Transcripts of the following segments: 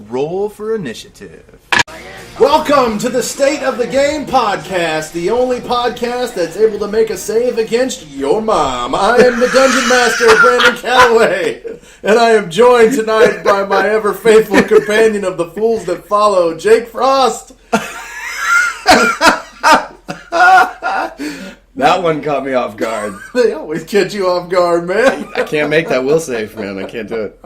Roll for initiative. Welcome to the State of the Game podcast, the only podcast that's able to make a save against your mom. I am the Dungeon Master, Brandon Calloway, and I am joined tonight by my ever-faithful companion of the Fools That Follow, Jake Frost. That one caught me off guard. They always catch you off guard, man. I can't make that will save, man. I can't do it.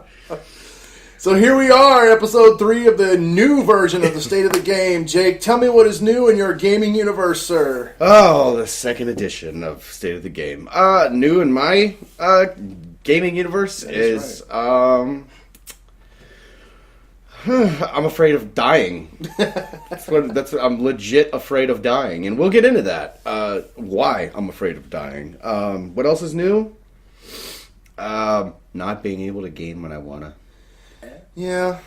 So here we are, episode 3 of the new version of the State of the Game. Jake, tell me what is new in your gaming universe, sir. Oh, the second edition of State of the Game. New in my gaming universe is I'm afraid of dying. That's what I'm legit afraid of dying, and we'll get into that. Why I'm afraid of dying. What else is new? Not being able to game when I wanna. Yeah.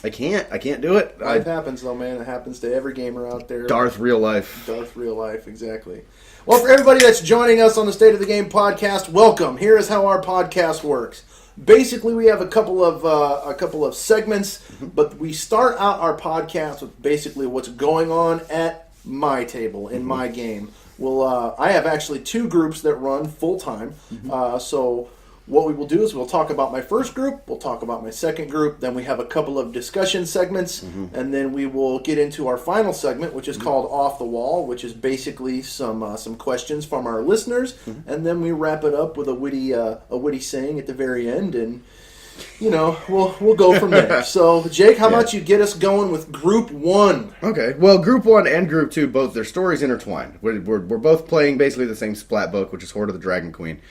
I can't do it. Life happens, though, man. It happens to every gamer out there. Darth real life. Darth real life, exactly. Well, for everybody that's joining us on the State of the Game podcast, welcome. Here is how our podcast works. Basically, we have a couple of segments, but we start out our podcast with basically what's going on at my table in my game. Well, I have actually 2 groups that run full time. So what we will do is we'll talk about my first group, we'll talk about my second group, then we have a couple of discussion segments, and then we will get into our final segment, which is called Off the Wall, which is basically some questions from our listeners, and then we wrap it up with a witty saying at the very end, and we'll go from there. So, Jake, how about you get us going with Group 1? Okay. Well, Group 1 and Group 2, both their stories intertwined. We're both playing basically the same splat book, which is Horde of the Dragon Queen.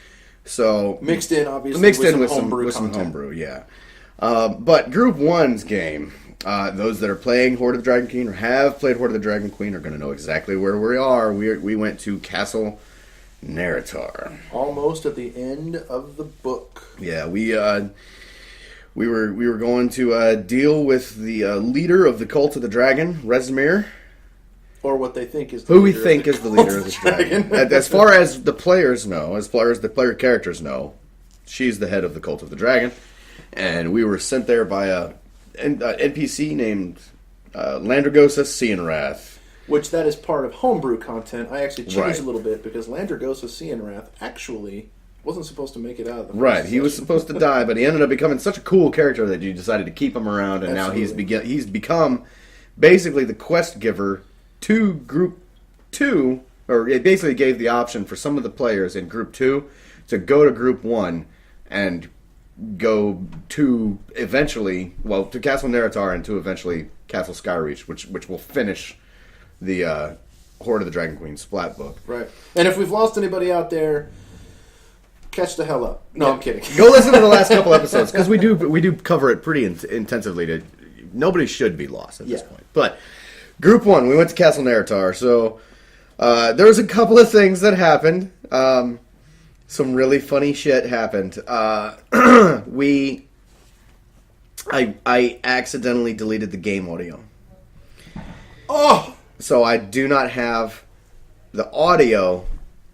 So mixed in, obviously, with some homebrew, yeah. But Group 1's game, those that are playing Horde of the Dragon Queen or have played Horde of the Dragon Queen are going to know exactly where we are. We went to Castle Neratar. Almost at the end of the book. Yeah, we were going to deal with the leader of the Cult of the Dragon, Rezmir. Or what they think is the leader is the leader of the dragon. As far as the players know, as far as the player characters know, she's the head of the Cult of the Dragon. And we were sent there by an NPC named Landragosa Cianrath. Which that is part of homebrew content. I actually changed a little bit because Landragosa Cianrath actually wasn't supposed to make it out of the first session. He was supposed to die, but he ended up becoming such a cool character that you decided to keep him around, and now he's become basically the quest giver to Group 2, or it basically gave the option for some of the players in Group 2 to go to Group 1 and go to eventually, to Castle Neratar and to eventually Castle Skyreach, which will finish the Horde of the Dragon Queen splat book. Right. And if we've lost anybody out there, catch the hell up. No, I'm kidding. Go listen to the last couple episodes, because we do cover it pretty intensively. Nobody should be lost at this point. But Group 1, we went to Castle Neratar, so there was a couple of things that happened. Some really funny shit happened. I accidentally deleted the game audio. Oh! So I do not have the audio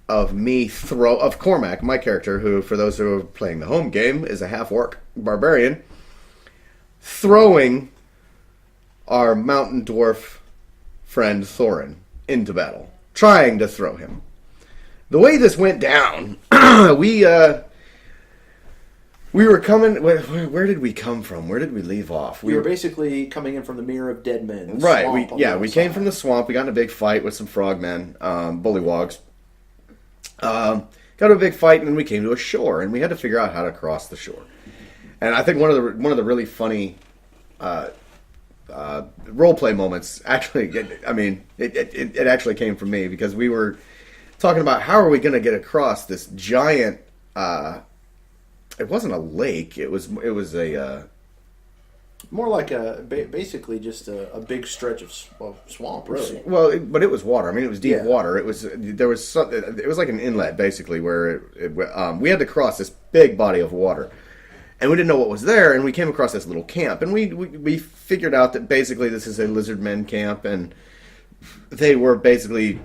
of of Cormac, my character, who, for those who are playing the home game, is a half-orc barbarian, throwing our mountain dwarf friend Thorin into battle, trying to throw him. The way this went down, we were coming. Where did we come from? Where did we leave off? We were basically coming in from the Mirror of Dead Men. Right. We came from the swamp. We got in a big fight with some frogmen, bullywogs. Got in a big fight, and then we came to a shore, and we had to figure out how to cross the shore. And I think one of the really funny role play moments actually, it actually came from me, because we were talking about how are we going to get across this giant. It wasn't a lake. It was a more like basically just a big stretch of swamp, really. Well, but it was water. I mean, it was deep water. It was like an inlet basically where we had to cross this big body of water. And we didn't know what was there, and we came across this little camp. And we figured out that basically this is a lizard men camp, and they were basically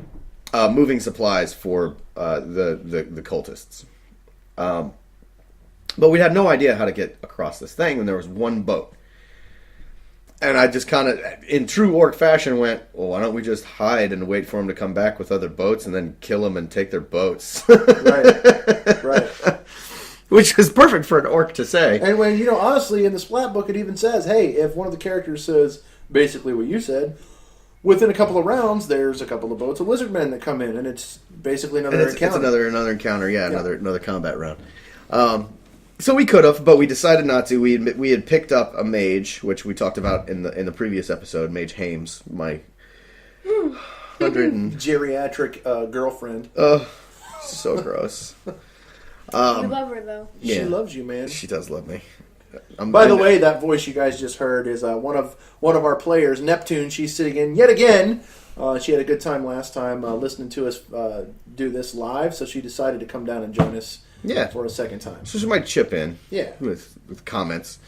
moving supplies for the cultists. But we had no idea how to get across this thing, and there was one boat. And I just kind of, in true orc fashion, went, well, why don't we just hide and wait for them to come back with other boats and then kill them and take their boats? Right. Which is perfect for an orc to say. And when, honestly, in the Splat book, it even says, hey, if one of the characters says basically what you said, within a couple of rounds, there's a couple of boats of lizardmen that come in, and it's basically another encounter. It's another encounter, another combat round. So we could have, but we decided not to. We had picked up a mage, which we talked about in the previous episode. Mage Hames, my 100 geriatric girlfriend. So gross. You love her though. She loves you, man. She does love me. By the way, that voice you guys just heard is one of our players, Neptune. She's sitting in yet again. She had a good time last time listening to us do this live, so she decided to come down and join us. Yeah. For a second time. So she might chip in. Yeah. With comments,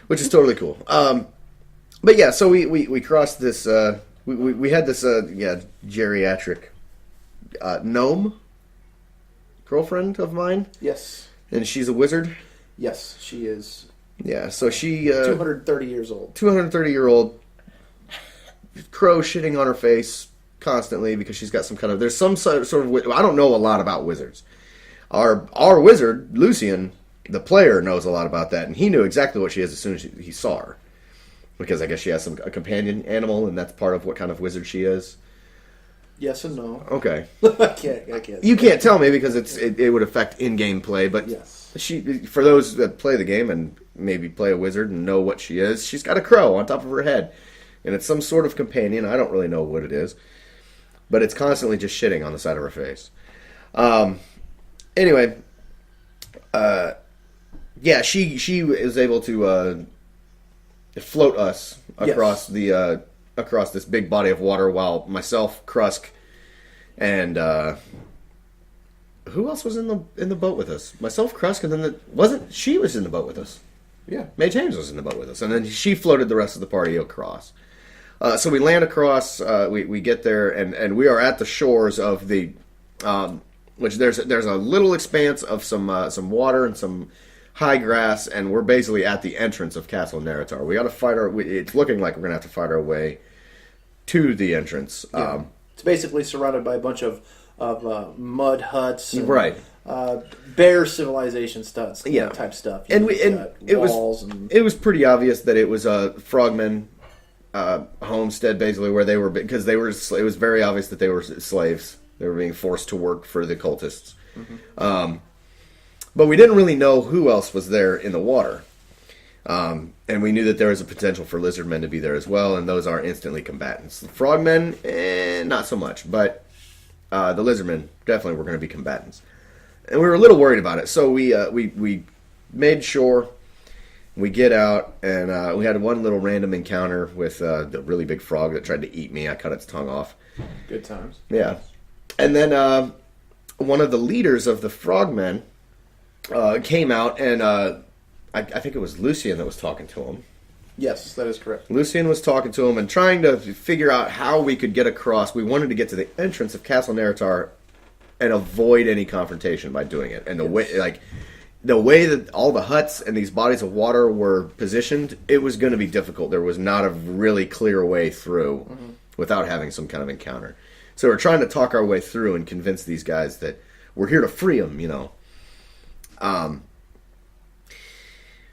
which is totally cool. But yeah, so we crossed this. We had this geriatric gnome girlfriend of mine. Yes. And she's a wizard. Yes, she is. Yeah. So she 230 years old. 230-year-old crow shitting on her face constantly because she's got some kind of. There's some sort of. I don't know a lot about wizards. Our wizard, Lucian, the player, knows a lot about that, and he knew exactly what she is as soon as he saw her. Because I guess she has a companion animal, and that's part of what kind of wizard she is. Yes and no. Okay. I can't. You can't tell me because it would affect in-game play, but yes. For those that play the game and maybe play a wizard and know what she is, she's got a crow on top of her head. And it's some sort of companion. I don't really know what it is. But it's constantly just shitting on the side of her face. Anyway, she was able to float us across across this big body of water, while myself, Krusk, and who else was in the boat with us? Myself, Krusk, and then she was in the boat with us. Yeah, Mae James was in the boat with us, and then she floated the rest of the party across. So we land across. We get there, and we are at the shores of the. Which there's a little expanse of some water and some high grass, and we're basically at the entrance of Castle Neritar. We got to fight it's looking like we're gonna have to fight our way to the entrance. Yeah. It's basically surrounded by a bunch of mud huts, and, right? Bare civilization stuff, type stuff. And it was pretty obvious that it was a frogman homestead, basically, where they were, because it was very obvious that they were slaves. They were being forced to work for the cultists. Mm-hmm. But we didn't really know who else was there in the water. And we knew that there was a potential for lizardmen to be there as well, and those are instantly combatants. The frogmen, not so much, but the lizardmen definitely were going to be combatants. And we were a little worried about it, so we made shore. We get out, and we had one little random encounter with the really big frog that tried to eat me. I cut its tongue off. Good times. Yeah. And then one of the leaders of the frogmen came out, and I think it was Lucian that was talking to him. Yes, that is correct. Lucian was talking to him and trying to figure out how we could get across. We wanted to get to the entrance of Castle Neritar and avoid any confrontation by doing it. And the way that all the huts and these bodies of water were positioned, it was going to be difficult. There was not a really clear way through without having some kind of encounter. So we're trying to talk our way through and convince these guys that we're here to free them,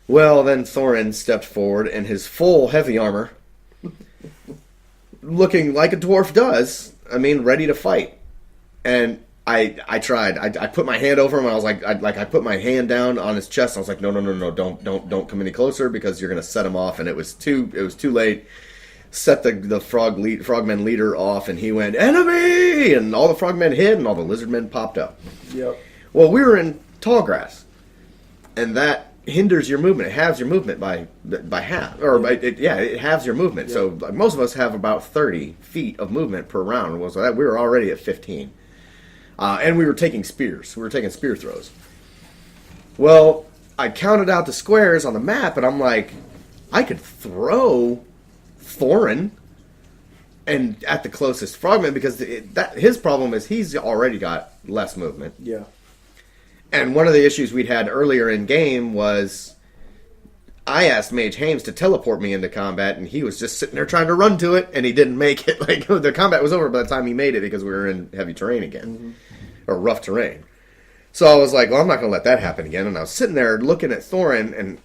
Well, then Thorin stepped forward in his full heavy armor, looking like a dwarf does. I mean, ready to fight. And I tried. I put my hand over him, and I was like, I put my hand down on his chest. I was like, no, don't come any closer because you're going to set him off. And it was too late. Set the frogmen leader off, and he went, enemy! And all the frogmen hid, and all the lizardmen popped up. Yep. Well, we were in tall grass, and that hinders your movement. It halves your movement by half, or it halves your movement. Yep. So most of us have about 30 feet of movement per round. So that we were already at 15, and we were taking spears. We were taking spear throws. Well, I counted out the squares on the map, and I'm like, I could throw Thorin and at the closest frogman, because his problem is he's already got less movement. Yeah. And one of the issues we'd had earlier in game was I asked Mage Hames to teleport me into combat, and he was just sitting there trying to run to it, and he didn't make it. Like, the combat was over by the time he made it because we were in heavy terrain again, or rough terrain. So I was like, well, I'm not going to let that happen again. And I was sitting there looking at Thorin, and,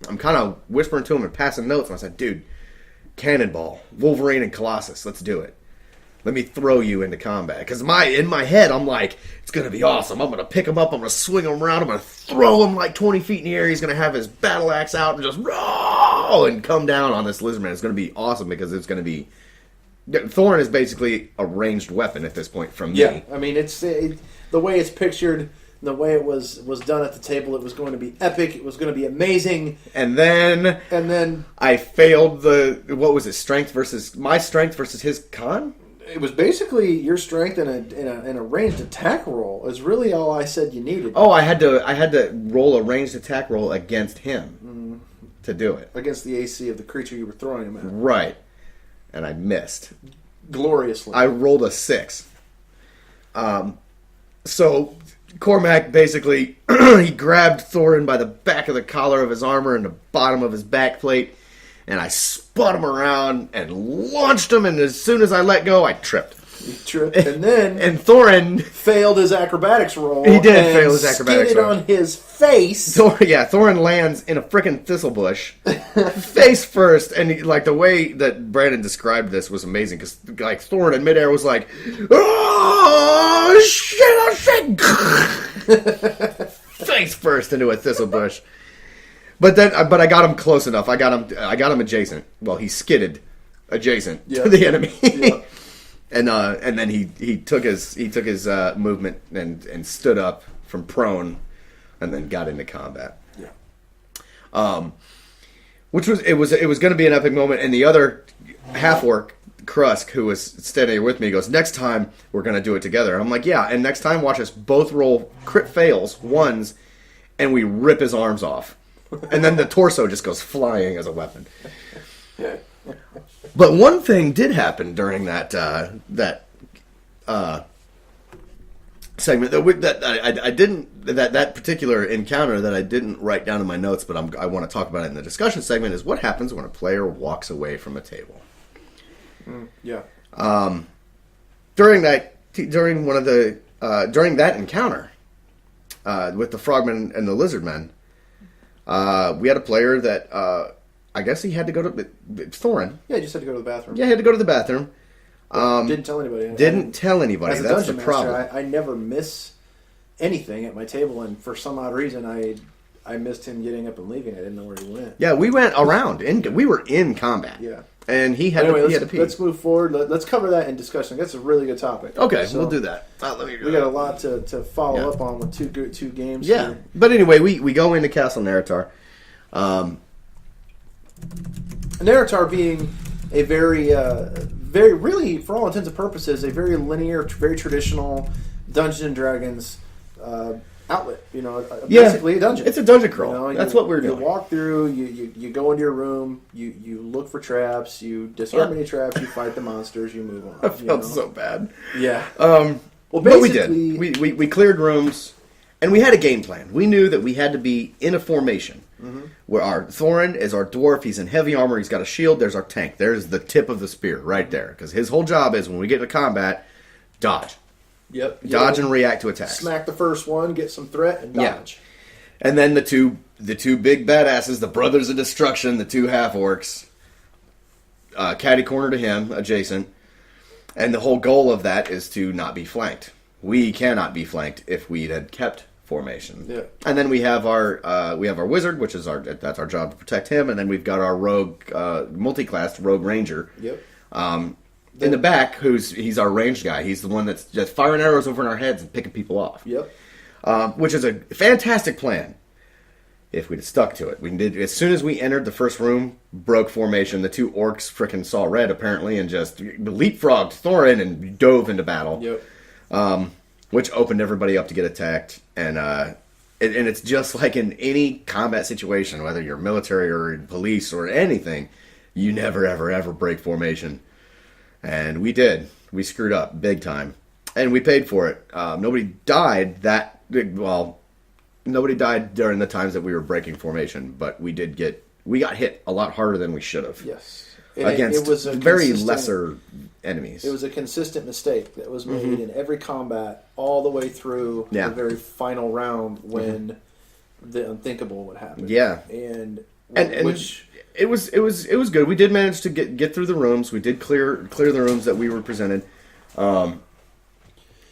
I'm kind of whispering to him and passing notes, and I said, dude, Cannonball, Wolverine and Colossus, let's do it. Let me throw you into combat. Because in my head, I'm like, it's going to be awesome. I'm going to pick him up. I'm going to swing him around. I'm going to throw him like 20 feet in the air. He's going to have his battle axe out and just roll and come down on this lizard man. It's going to be awesome because it's going to be... Thorin is basically a ranged weapon at this point from me. Yeah, I mean, it's the way it's pictured, the way it was done at the table, it was going to be epic. It was going to be amazing. And then I failed what was it? My strength versus his con? It was basically your strength in a ranged attack roll is really all I said you needed. Oh, I had to roll a ranged attack roll against him to do it. Against the AC of the creature you were throwing him at. Right. And I missed. Gloriously. I rolled a 6. So Cormac basically, he grabbed Thorin by the back of the collar of his armor and the bottom of his back plate, and I spun him around and launched him, and as soon as I let go, I tripped. You tripped, and then... and Thorin... failed his acrobatics roll. He did fail his acrobatics roll. On his face. Thorin lands in a frickin' thistle bush, face first, and the way that Brandon described this was amazing, because Thorin in midair was like, oh shit, face first into a thistle bush. But I got him close enough. I got him adjacent. Well, he skidded adjacent to the enemy. Yeah. And then he took his movement and stood up from prone, and then got into combat. Yeah. Which was going to be an epic moment. And the other half orc, Krusk, who was standing here with me, goes, next time we're going to do it together. And I'm like, yeah. And next time, watch us both roll crit fails, ones, and we rip his arms off, and then the torso just goes flying as a weapon. But one thing did happen during that segment that particular encounter that I didn't write down in my notes, but I want to talk about it in the discussion segment, is what happens when a player walks away from a table. Yeah. During that encounter with the frogmen and the lizardmen, we had a player that. I guess he had to go to Thorin. Yeah, he just had to go to the bathroom. Yeah, he had to go to the bathroom. Didn't tell anybody. Didn't tell anybody. As a That's the dungeon problem. master, I never miss anything at my table, and for some odd reason, I missed him getting up and leaving. I didn't know where he went. Yeah, we went around. We were in combat. Yeah. And he had to pee. Let's move forward. Let's cover that in discussion. That's a really good topic. Okay, so we'll do that. We got a lot to follow up on with two games. Yeah. Here. But anyway, we go into Castle Neritar. Neritar being a very really, for all intents and purposes, a very linear, very traditional Dungeons and Dragons outlet. Basically a dungeon. It's a dungeon crawl. That's what we're doing. You walk through, you go into your room, you look for traps, you disarm any traps, you fight the monsters, you move on. I felt so bad. Yeah. Well, but we did. We cleared rooms, and we had a game plan. We knew that we had to be in a formation. Where our Thorin is our dwarf. He's in heavy armor. He's got a shield. There's our tank. There's the tip of the spear right there. Because his whole job is, when we get into combat, dodge. Yep. Dodge and react to attacks. Smack the first one, get some threat, and dodge. Yeah. And then the two big badasses, the Brothers of Destruction, the two half-orcs, catty corner to him, adjacent. And the whole goal of that is to not be flanked. We cannot be flanked if we had kept formation. Yeah. And then we have our wizard, which is that's our job to protect him, and then we've got our rogue multi-classed rogue ranger. Yep. In the back, he's our ranged guy. He's the one that's just firing arrows over in our heads and picking people off. Yep. Which is a fantastic plan. If we'd stuck to it, we did. As soon as we entered the first room, broke formation. The two orcs frickin' saw red apparently, and just leapfrogged Thorin and dove into battle. Yep. Which opened everybody up to get attacked, and it's just like in any combat situation, whether you're military or in police or anything, you never ever break formation. And we did. We screwed up big time, and we paid for it. Nobody died that well. Nobody died during the times that we were breaking formation, but we got hit a lot harder than we should have. Yes. Against it was a very lesser enemies. It was a consistent mistake that was made in every combat all the way through the very final round when the unthinkable would happen. Yeah. And which it was good. We did manage to get through the rooms. We did clear the rooms that we were presented. And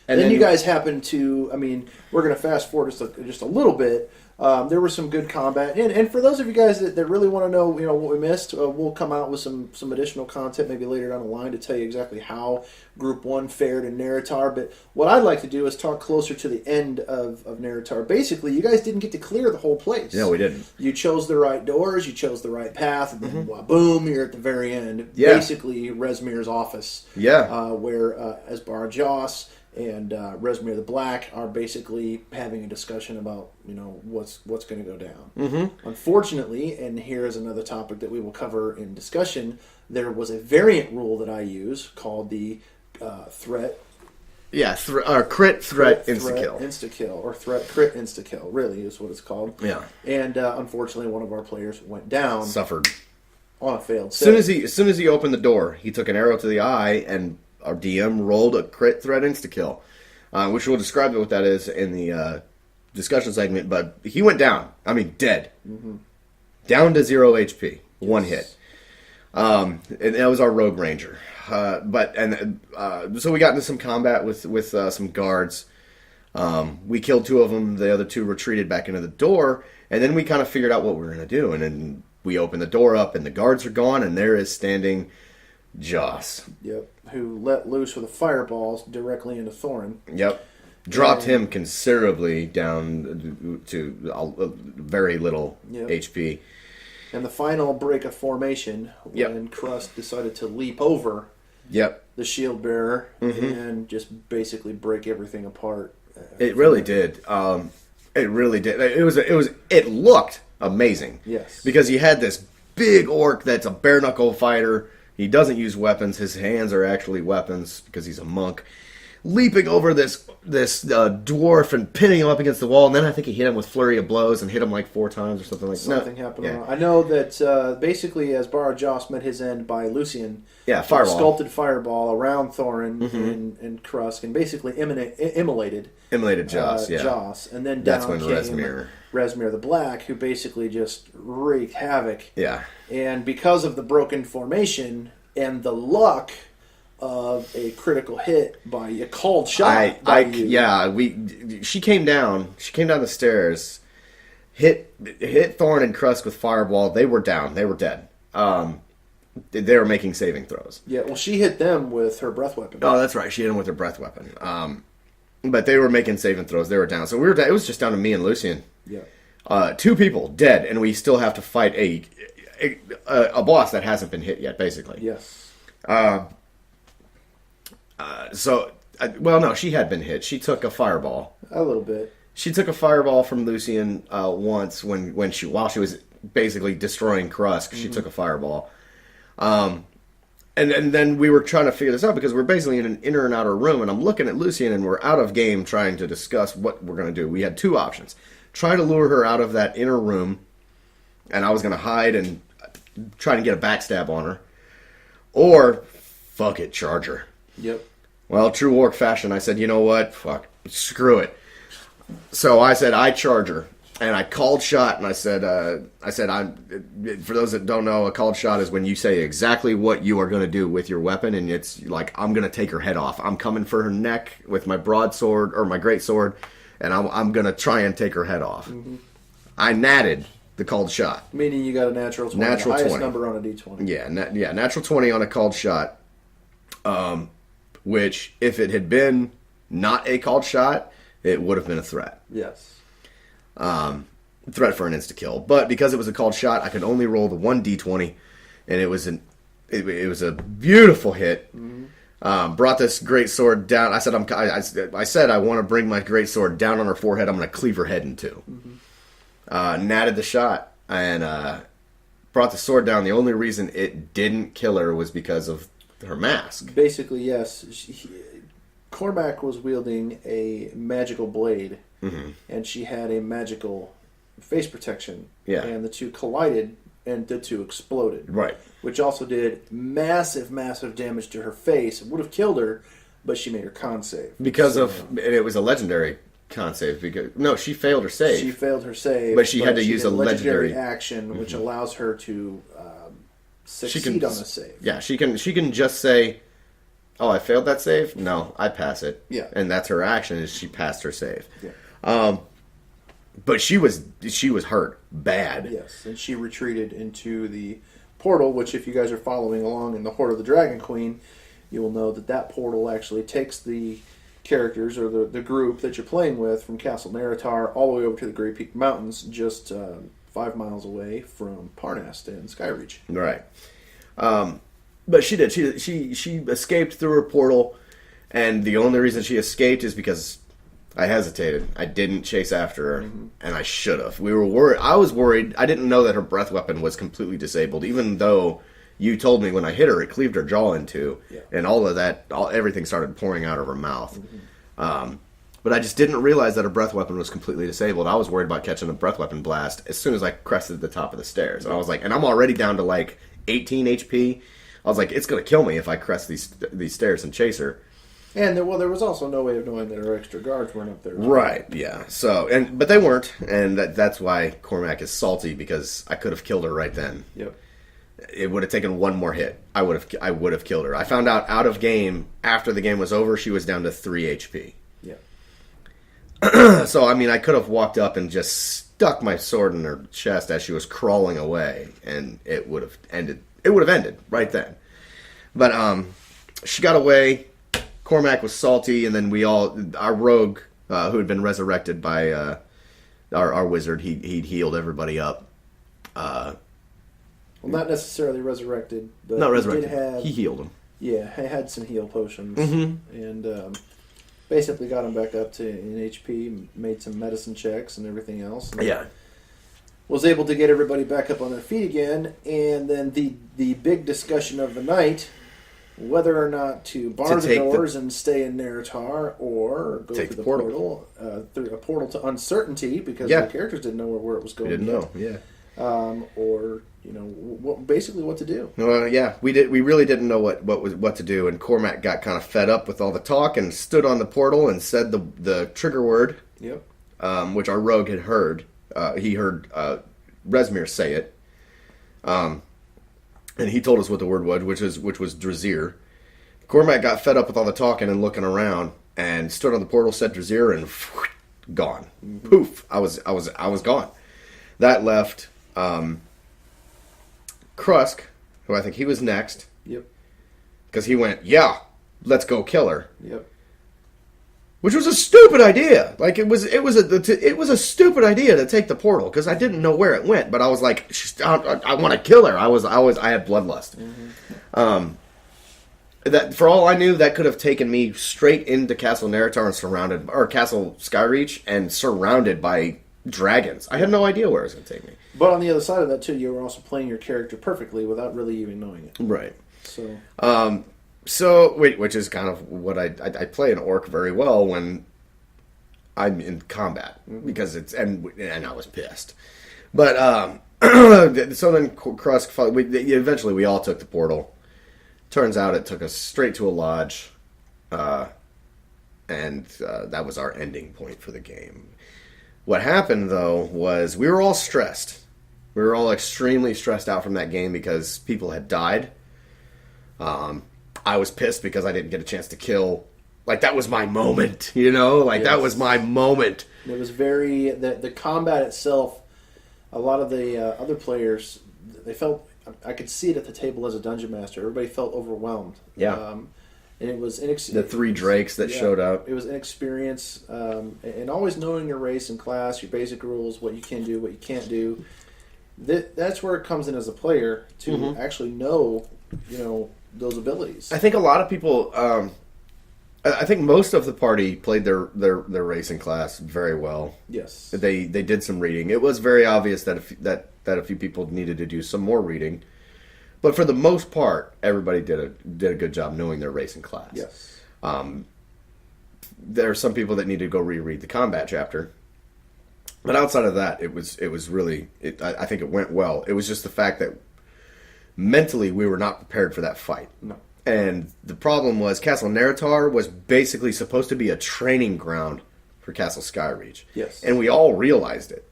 then you guys happened to, I mean, we're going to fast forward just a little bit. There was some good combat, and for those of you guys that really want to know, what we missed, we'll come out with some additional content maybe later down the line to tell you exactly how Group 1 fared in Neratar. But what I'd like to do is talk closer to the end of Neratar. Basically, you guys didn't get to clear the whole place. No, we didn't. You chose the right doors, you chose the right path, and then boom, you're at the very end. Yeah. Basically, Rezmir's office. Yeah. Where Asbar Joss and Rezmir the Black are basically having a discussion about what's going to go down. Mm-hmm. Unfortunately, and here is another topic that we will cover in discussion, there was a variant rule that I use called the threat. Yeah, crit threat insta-kill. Insta-kill, or threat crit insta-kill, really is what it's called. Yeah. And unfortunately, one of our players went down. Suffered. On a failed save. As soon as he opened the door, he took an arrow to the eye, and our DM rolled a crit threat insta-kill, which we'll describe what that is in the discussion segment, but he went down. I mean, dead. Mm-hmm. Down to 0 HP. One hit. And that was our Rogue Ranger. So we got into some combat with some guards. We killed 2 of them. The other 2 retreated back into the door, and then we kind of figured out what we were going to do. And then we opened the door up, and the guards are gone, and there is standing Joss. Yep. Who let loose with a fireball directly into Thorin. Yep. Dropped him considerably down to very little HP. And the final break of formation, when Crust decided to leap over the shield bearer and just basically break everything apart. It really did. It really did. It looked amazing. Yes. Because you had this big orc that's a bare knuckle fighter. He doesn't use weapons. His hands are actually weapons because he's a monk. Leaping over this dwarf and pinning him up against the wall, and then I think he hit him with flurry of blows and hit him like 4 times or something like that. Something happened. Yeah. I know that basically as Bara Joss met his end by Lucian, fireball. Sculpted fireball around Thorin and Krusk, and basically immolated Joss. Joss, and then down when came Rezmir the Black, who basically just wreaked havoc. Yeah, and because of the broken formation and the luck of a critical hit by a called shot. She came down the stairs, hit Thorn and Krusk with fireball. They were down. They were dead. They were making saving throws. Yeah, well, she hit them with her breath weapon. Oh, that's right. She hit them with her breath weapon. But they were making saving throws. They were down. So it was just down to me and Lucian. Yeah. 2 people dead, and we still have to fight a boss that hasn't been hit yet, basically. Yes. No, she had been hit. She took a fireball. A little bit. She took a fireball from Lucian once while she was basically destroying Krusk. She took a fireball. And then we were trying to figure this out because we're basically in an inner and outer room, and I'm looking at Lucian, and we're out of game trying to discuss what we're going to do. We had 2 options. Try to lure her out of that inner room, and I was going to hide and try to get a backstab on her. Or, fuck it, charge her. Yep. Well, true orc fashion, I said, you know what? Fuck. Screw it. So I said, I charge her. And I called shot, and I said, for those that don't know, a called shot is when you say exactly what you are going to do with your weapon, and it's like, I'm going to take her head off. I'm coming for her neck with my broadsword, or my greatsword, and I'm going to try and take her head off. Mm-hmm. I natted the called shot. Meaning you got a natural 20. Natural the highest 20. Number on a D20. Yeah, natural 20 on a called shot. Which, if it had been not a called shot, it would have been a threat. Yes. Threat for an insta-kill. But because it was a called shot, I could only roll the 1d20, and it was a beautiful hit. Mm-hmm. Brought this great sword down. I said I want to bring my great sword down on her forehead. I'm going to cleave her head in 2. Mm-hmm. Natted the shot and brought the sword down. The only reason it didn't kill her was because of her mask. Basically, yes. Cormac was wielding a magical blade and she had a magical face protection. Yeah. And the two collided, and the two exploded. Right. Which also did massive, massive damage to her face. It would have killed her, but she made her con save. Because and it was a legendary con save. No, she failed her save. She failed her save. But she had to use did a legendary action, which allows her to succeed on a save. Yeah, she can just say, "Oh, I failed that save." No, I pass it. Yeah. And that's her action, is she passed her save. Yeah. But she was hurt bad. Yes, and she retreated into the portal, which, if you guys are following along in the Horde of the Dragon Queen, you will know that portal actually takes the characters, or the group that you're playing with, from Castle Naratar all the way over to the Grey Peak Mountains, just 5 miles away from Parnast and Skyreach. Right. But she did. She escaped through her portal, and the only reason she escaped is because I hesitated. I didn't chase after her, and I should have. We were worried. I was worried. I didn't know that her breath weapon was completely disabled, even though you told me when I hit her, it cleaved her jaw in two, and all of that, everything started pouring out of her mouth. But I just didn't realize that her breath weapon was completely disabled. I was worried about catching a breath weapon blast as soon as I crested the top of the stairs. And I was like, and I'm already down to like 18 HP. I was like, it's going to kill me if I crest these stairs and chase her. And there was also no way of knowing that her extra guards weren't up there. Right, yeah. So, but they weren't, and that's why Cormac is salty, because I could have killed her right then. Yep. It would have taken one more hit. I would have killed her. I found out of game, after the game was over, she was down to 3 HP. Yeah. So, I mean, I could have walked up and just stuck my sword in her chest as she was crawling away, and it would have ended. It would have ended right then. But she got away. Cormac was salty, and then our rogue, who had been resurrected by our wizard, he healed everybody up. Well, not necessarily resurrected, but not resurrected. He healed him. Yeah, he had some heal potions, and basically got him back up to in HP, made some medicine checks and everything else. And yeah. Was able to get everybody back up on their feet again, and then the big discussion of the night, whether or not to bar the doors and stay in Naratar, or go through the portal, through a portal to uncertainty, because the characters didn't know where it was going. They didn't know, yeah. Or basically what to do. Well, yeah, we really didn't know what to do, and Cormac got kind of fed up with all the talk and stood on the portal and said the trigger word. Yep. Which our rogue had heard. He heard Rezmir say it. And he told us what the word was, which was Drazir. Cormac got fed up with all the talking and looking around, and stood on the portal, said Drazir, and gone. Mm-hmm. Poof! I was gone. That left Krusk, who I think he was next. Yep. Because he went, yeah, let's go kill her. Yep. Which was a stupid idea. Like it was a stupid idea to take the portal, because I didn't know where it went. But I was like, I want to kill her. I had bloodlust. Mm-hmm. That for all I knew, that could have taken me straight into Castle Naratar or Castle Skyreach, and surrounded by dragons. I had no idea where it was going to take me. But on the other side of that too, you were also playing your character perfectly without really even knowing it. Right. So, which is kind of what I play an orc very well when I'm in combat, because and I was pissed, but so then Krusk, eventually we all took the portal. Turns out it took us straight to a lodge, and that was our ending point for the game. What happened though was we were all stressed. We were all extremely stressed out from that game because people had died. I was pissed because I didn't get a chance to kill. Like, that was my moment, you know? Like, yes. That was my moment. It was very... The combat itself, a lot of the other players, they felt... I could see it at the table as a dungeon master. Everybody felt overwhelmed. Yeah. And it was... The 3 drakes that showed up. It was inexperience. And always knowing your race and class, your basic rules, what you can do, what you can't do. That's where it comes in as a player, to actually know, those abilities. I think a lot of people, I think most of the party played their racing class very well. Yes, they did some reading. It was very obvious that a few people needed to do some more reading, but for the most part, everybody did a good job knowing their racing class. Yes. there are some people that need to go reread the combat chapter. But outside of that, it was really, I think it went well. It was just the fact that mentally we were not prepared for that fight. No. And the problem was Castle Neritar was basically supposed to be a training ground for Castle Skyreach. Yes. And we all realized it.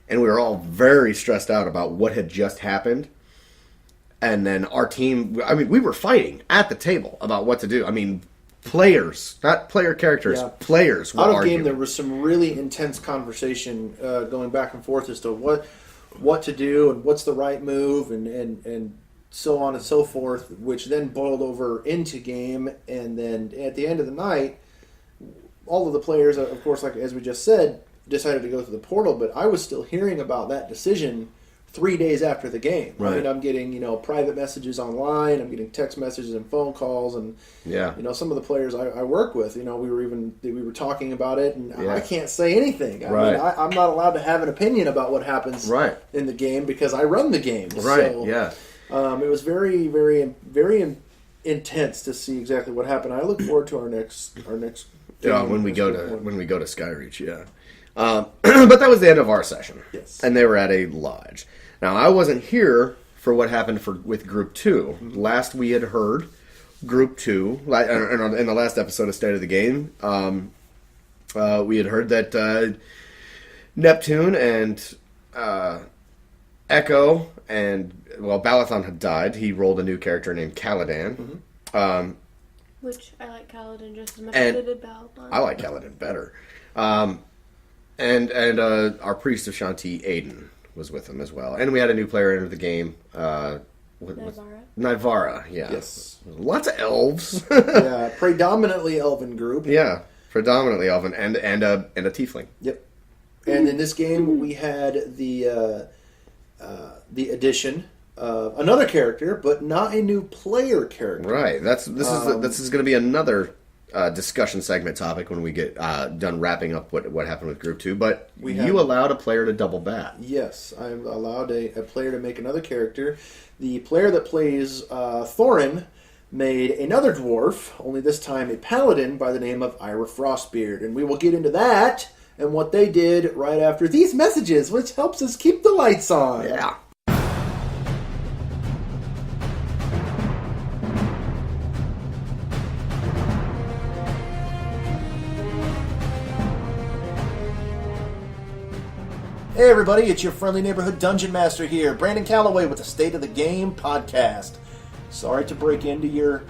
And we were all very stressed out about what had just happened. And then our team, I mean, we were fighting at the table about what to do. I mean, players, not player characters, Yeah. players were Out of arguing. game, there was some really intense conversation going back and forth as to what to do and what's the right move and so on and so forth, which then boiled over into game. And then at the end of the night, all of the players, of course, like as we just said, decided to go through the portal. But I was still hearing about that decision 3 days after the game. Right. I mean, I'm getting private messages online. I'm getting text messages and phone calls, and Yeah. some of the players I work with. We were talking about it, and Yeah. I can't say anything. I Right. mean, I'm not allowed to have an opinion about what happens Right. in the game because I run the game. Right, So, yeah. it was very, very, very intense to see exactly what happened. I look forward to our next. Yeah, game when we this go week. to Skyreach, yeah. But that was the end of our session. Yes. And they were at a lodge. Now, I wasn't here for what happened with Group 2. Last we had heard, Group 2, in the last episode of State of the Game, we had heard that Neptune and Echo and, Balathon had died. He rolled a new character named Caladan. Which I like Kaladin just as much And as I did Balthon. I like Caladan better. And our priest of Shanti, Aiden, was with him as well. And we had a new player enter the game. Nivara, yeah. Yes. Lots of elves. Yeah, predominantly elven group. Yeah, predominantly elven and a tiefling. Yep. And in this game, we had the addition of another character, but not a new player character. Right. This is going to be another discussion segment topic when we get done wrapping up what happened with Group 2. But you allowed a player to double bat. Yes, I allowed a player to make another character. The player that plays Thorin made another dwarf, only this time a paladin by the name of Ira Frostbeard. And we will get into that and what they did right after these messages, which helps us keep the lights on. Yeah. Hey everybody, it's your friendly neighborhood dungeon master here, Brandon Calloway with the State of the Game podcast. Sorry to break into your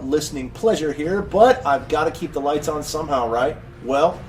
listening pleasure here, but I've got to keep the lights on somehow, right? Well,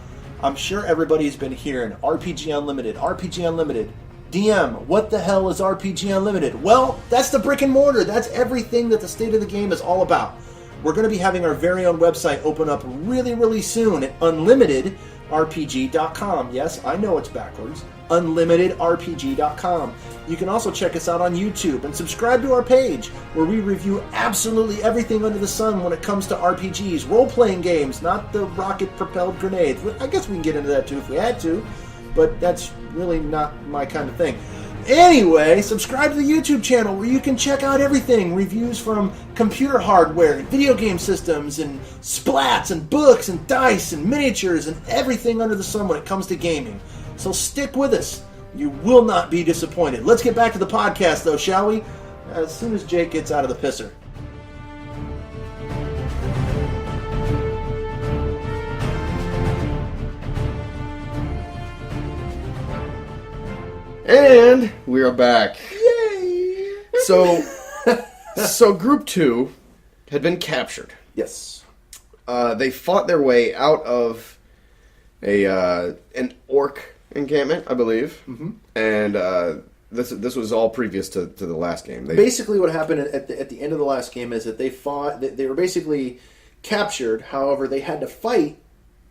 I'm sure everybody's been hearing RPG Unlimited, RPG Unlimited. DM, what the hell is RPG Unlimited? Well, that's the brick and mortar. That's everything that the State of the Game is all about. We're going to be having our very own website open up really, really soon at unlimitedrpg.com. Yes, I know it's backwards. unlimitedrpg.com. You can also check us out on YouTube and subscribe to our page where we review absolutely everything under the sun when it comes to RPGs, role-playing games, not the rocket-propelled grenades. I guess we can get into that too if we had to, but that's really not my kind of thing. Anyway, subscribe to the YouTube channel where you can check out everything. Reviews from computer hardware, and video game systems, and splats, and books, and dice, and miniatures, and everything under the sun when it comes to gaming. So stick with us. You will not be disappointed. Let's get back to the podcast, though, shall we? As soon as Jake gets out of the pisser. And we are back. Yay! So Group 2 had been captured. Yes. They fought their way out of an orc encampment, I believe. Mm-hmm. And this was all previous to the last game. Basically, what happened at the end of the last game is that they fought. They were basically captured. However, they had to fight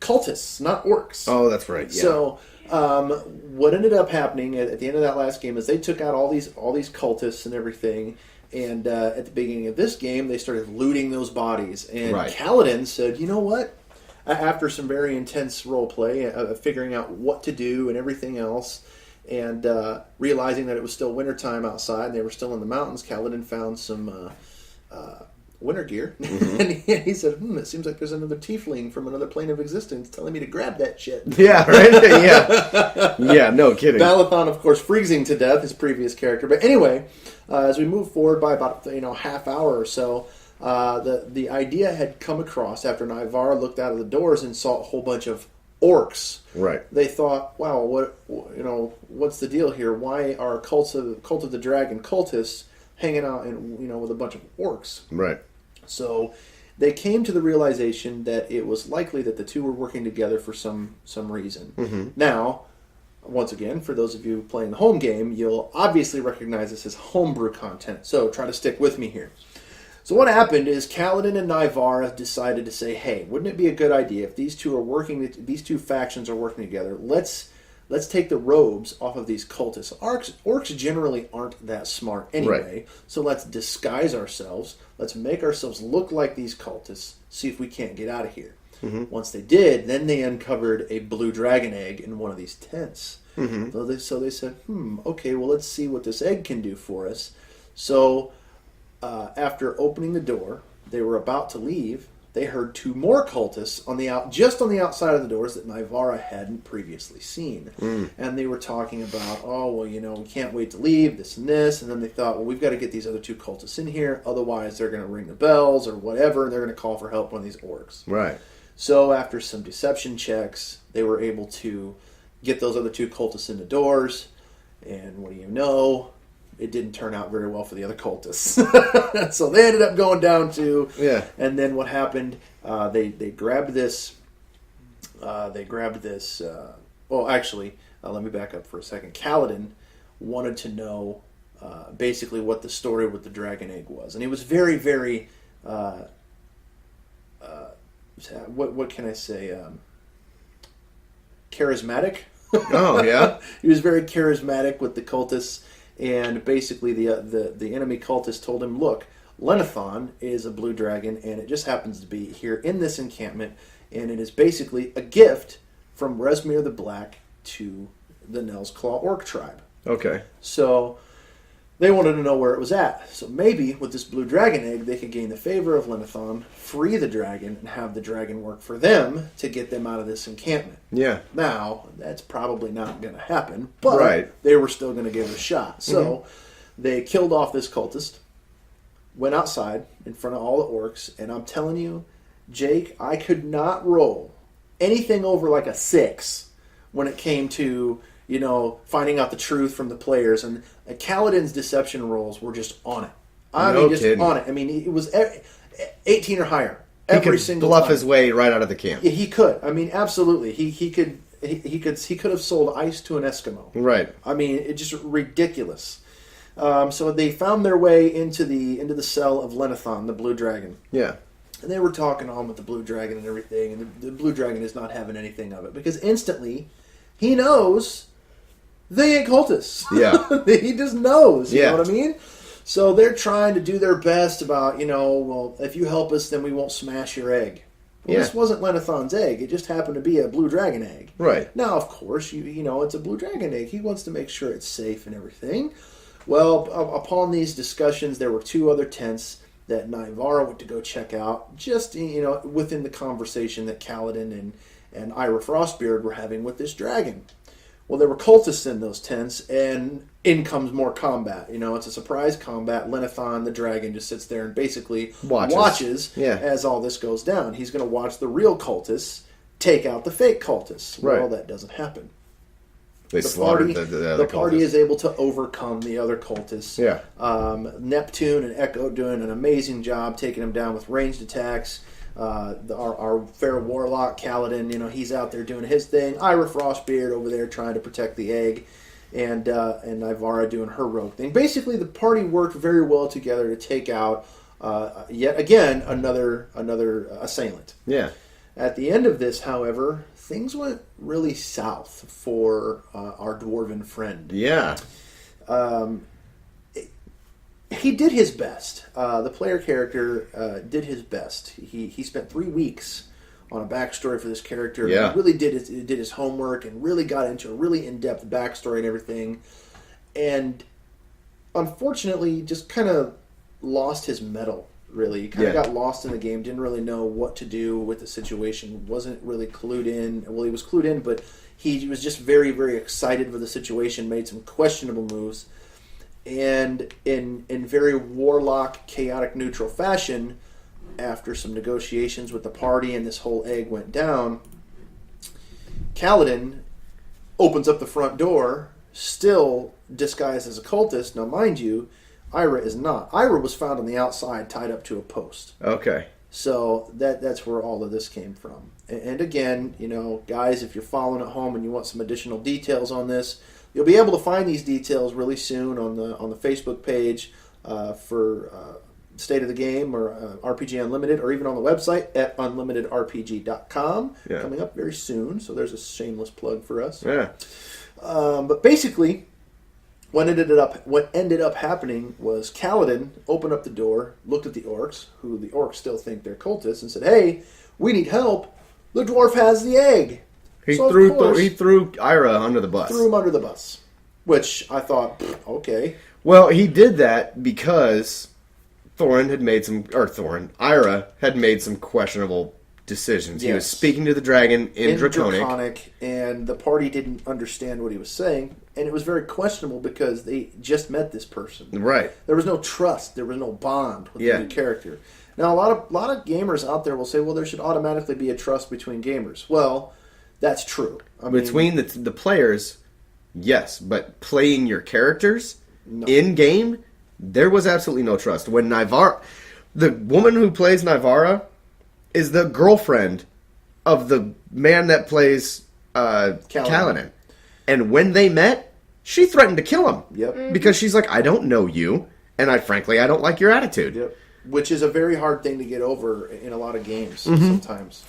cultists, not orcs. Oh, that's right. Yeah. So, what ended up happening at the end of that last game is they took out all these cultists and everything. And at the beginning of this game, they started looting those bodies. And Right. Kaladin said, "You know what?" After some very intense role play, figuring out what to do and everything else, and realizing that it was still wintertime outside and they were still in the mountains, Kaladin found some winter gear. And he said, it seems like there's another tiefling from another plane of existence telling me to grab that shit. Yeah, right? Yeah, no kidding. Balathon, of course, freezing to death, his previous character. But anyway, as we move forward by about half hour or so, the idea had come across after Nivara looked out of the doors and saw a whole bunch of orcs. Right. They thought, wow, what's the deal here? Why are Cult of the Dragon cultists hanging out with a bunch of orcs? Right. So they came to the realization that it was likely that the two were working together for some reason. Mm-hmm. Now, once again, for those of you playing the home game, you'll obviously recognize this as homebrew content. So try to stick with me here. So what happened is Kaladin and Nivara decided to say, hey, wouldn't it be a good idea if these two factions are working together, let's take the robes off of these cultists. Orcs generally aren't that smart anyway, Right. So let's disguise ourselves. Let's make ourselves look like these cultists, see if we can't get out of here. Mm-hmm. Once they did, then they uncovered a blue dragon egg in one of these tents. Mm-hmm. So they said, okay, well, let's see what this egg can do for us. So after opening the door, they were about to leave. They heard two more cultists just on the outside of the doors that Nivara hadn't previously seen. And they were talking about, we can't wait to leave, this and this. And then they thought, well, we've got to get these other two cultists in here. Otherwise, they're going to ring the bells or whatever. And they're going to call for help on these orcs. Right. So after some deception checks, they were able to get those other two cultists in the doors. And what do you know? It didn't turn out very well for the other cultists. So they ended up going down too. Yeah. And then what happened? They grabbed this. Let me back up for a second. Kaladin wanted to know basically what the story with the dragon egg was, and he was very, very. What can I say? Charismatic. Oh yeah. He was very charismatic with the cultists. And basically, the enemy cultist told him, "Look, Lenathon is a blue dragon, and it just happens to be here in this encampment, and it is basically a gift from Resmir the Black to the Nell's Claw Orc tribe." Okay. So they wanted to know where it was at. So maybe with this blue dragon egg, they could gain the favor of Lenathon, free the dragon, and have the dragon work for them to get them out of this encampment. Yeah. Now, that's probably not going to happen, but Right. they were still going to give it a shot. So they killed off this cultist, went outside in front of all the orcs, and I'm telling you, Jake, I could not roll anything over like a 6 when it came to, finding out the truth from the players. And Kaladin's deception rolls were just on it. No kidding. On it. I mean, it was 18 or higher. He Every could single bluff time. his way right out of the camp. Yeah, he could. I mean, absolutely. He could have sold ice to an Eskimo. Right. I mean, it's just ridiculous. So they found their way into the cell of Lenathon, the blue dragon. Yeah. And they were talking on with the blue dragon and everything, and the blue dragon is not having anything of it because instantly he knows they ain't cultists. Yeah. He just knows. You Yeah. know what I mean? So they're trying to do their best about, well, if you help us, then we won't smash your egg. Well, Yeah. This wasn't Lenathon's egg. It just happened to be a blue dragon egg. Right. Now, of course, it's a blue dragon egg. He wants to make sure it's safe and everything. Well, upon these discussions, there were 2 other tents that Nivara went to go check out, just, within the conversation that Kaladin and Ira Frostbeard were having with this dragon. Well, there were cultists in those tents, and in comes more combat. It's a surprise combat. Lenathon, the dragon, just sits there and basically watches Yeah. as all this goes down. He's going to watch the real cultists take out the fake cultists. Well, Right. that doesn't happen. They The slaughtered party, the other party cultists. is able to overcome the other cultists. Yeah. Neptune and Echo doing an amazing job taking them down with ranged attacks. Our fair warlock Kaladin, he's out there doing his thing. Ira Frostbeard over there trying to protect the egg, and Nivara doing her rogue thing. Basically, the party worked very well together to take out yet again another assailant. Yeah. At the end of this, however, things went really south for our dwarven friend. Yeah. He did his best. The player character did his best. He spent 3 weeks on a backstory for this character. Yeah. He really did his homework and really got into a really in-depth backstory and everything. And unfortunately, just kind of lost his mettle really. He kind of Yeah. got lost in the game, didn't really know what to do with the situation, wasn't really clued in. Well, he was clued in, but he was just very, very excited for the situation, made some questionable moves, and in very warlock, chaotic, neutral fashion, after some negotiations with the party and this whole egg went down, Kaladin opens up the front door, still disguised as a cultist. Now, mind you, Ira is not. Ira was found on the outside, tied up to a post. Okay. So that's where all of this came from. And again, guys, if you're following at home and you want some additional details on this, you'll be able to find these details really soon on the Facebook page for State of the Game or RPG Unlimited, or even on the website at unlimitedrpg.com. Yeah. Coming up very soon. So there's a shameless plug for us. Yeah. But basically, what ended up happening was Kaladin opened up the door, looked at the orcs, who the orcs still think they're cultists, and said, "Hey, we need help. The dwarf has the egg." He So, of threw course, he threw Ira under the bus. threw him under the bus, which I thought, okay. Well, he did that because Ira had made some questionable decisions. He was Yes. speaking to the dragon in Draconic. And the party didn't understand what he was saying, and it was very questionable because they just met this person. Right. There was no trust. There was no bond with Yeah. the new character. Now, a lot of gamers out there will say, well, there should automatically be a trust between gamers. Well, that's true. I mean, Between the players, yes, but playing your characters No. in game, there was absolutely no trust. When the woman who plays Nivara is the girlfriend of the man that plays Kaladin. And when they met, she threatened to kill him. Yep. Because she's like, I don't know you, and I don't like your attitude. Yep. Which is a very hard thing to get over in a lot of games sometimes.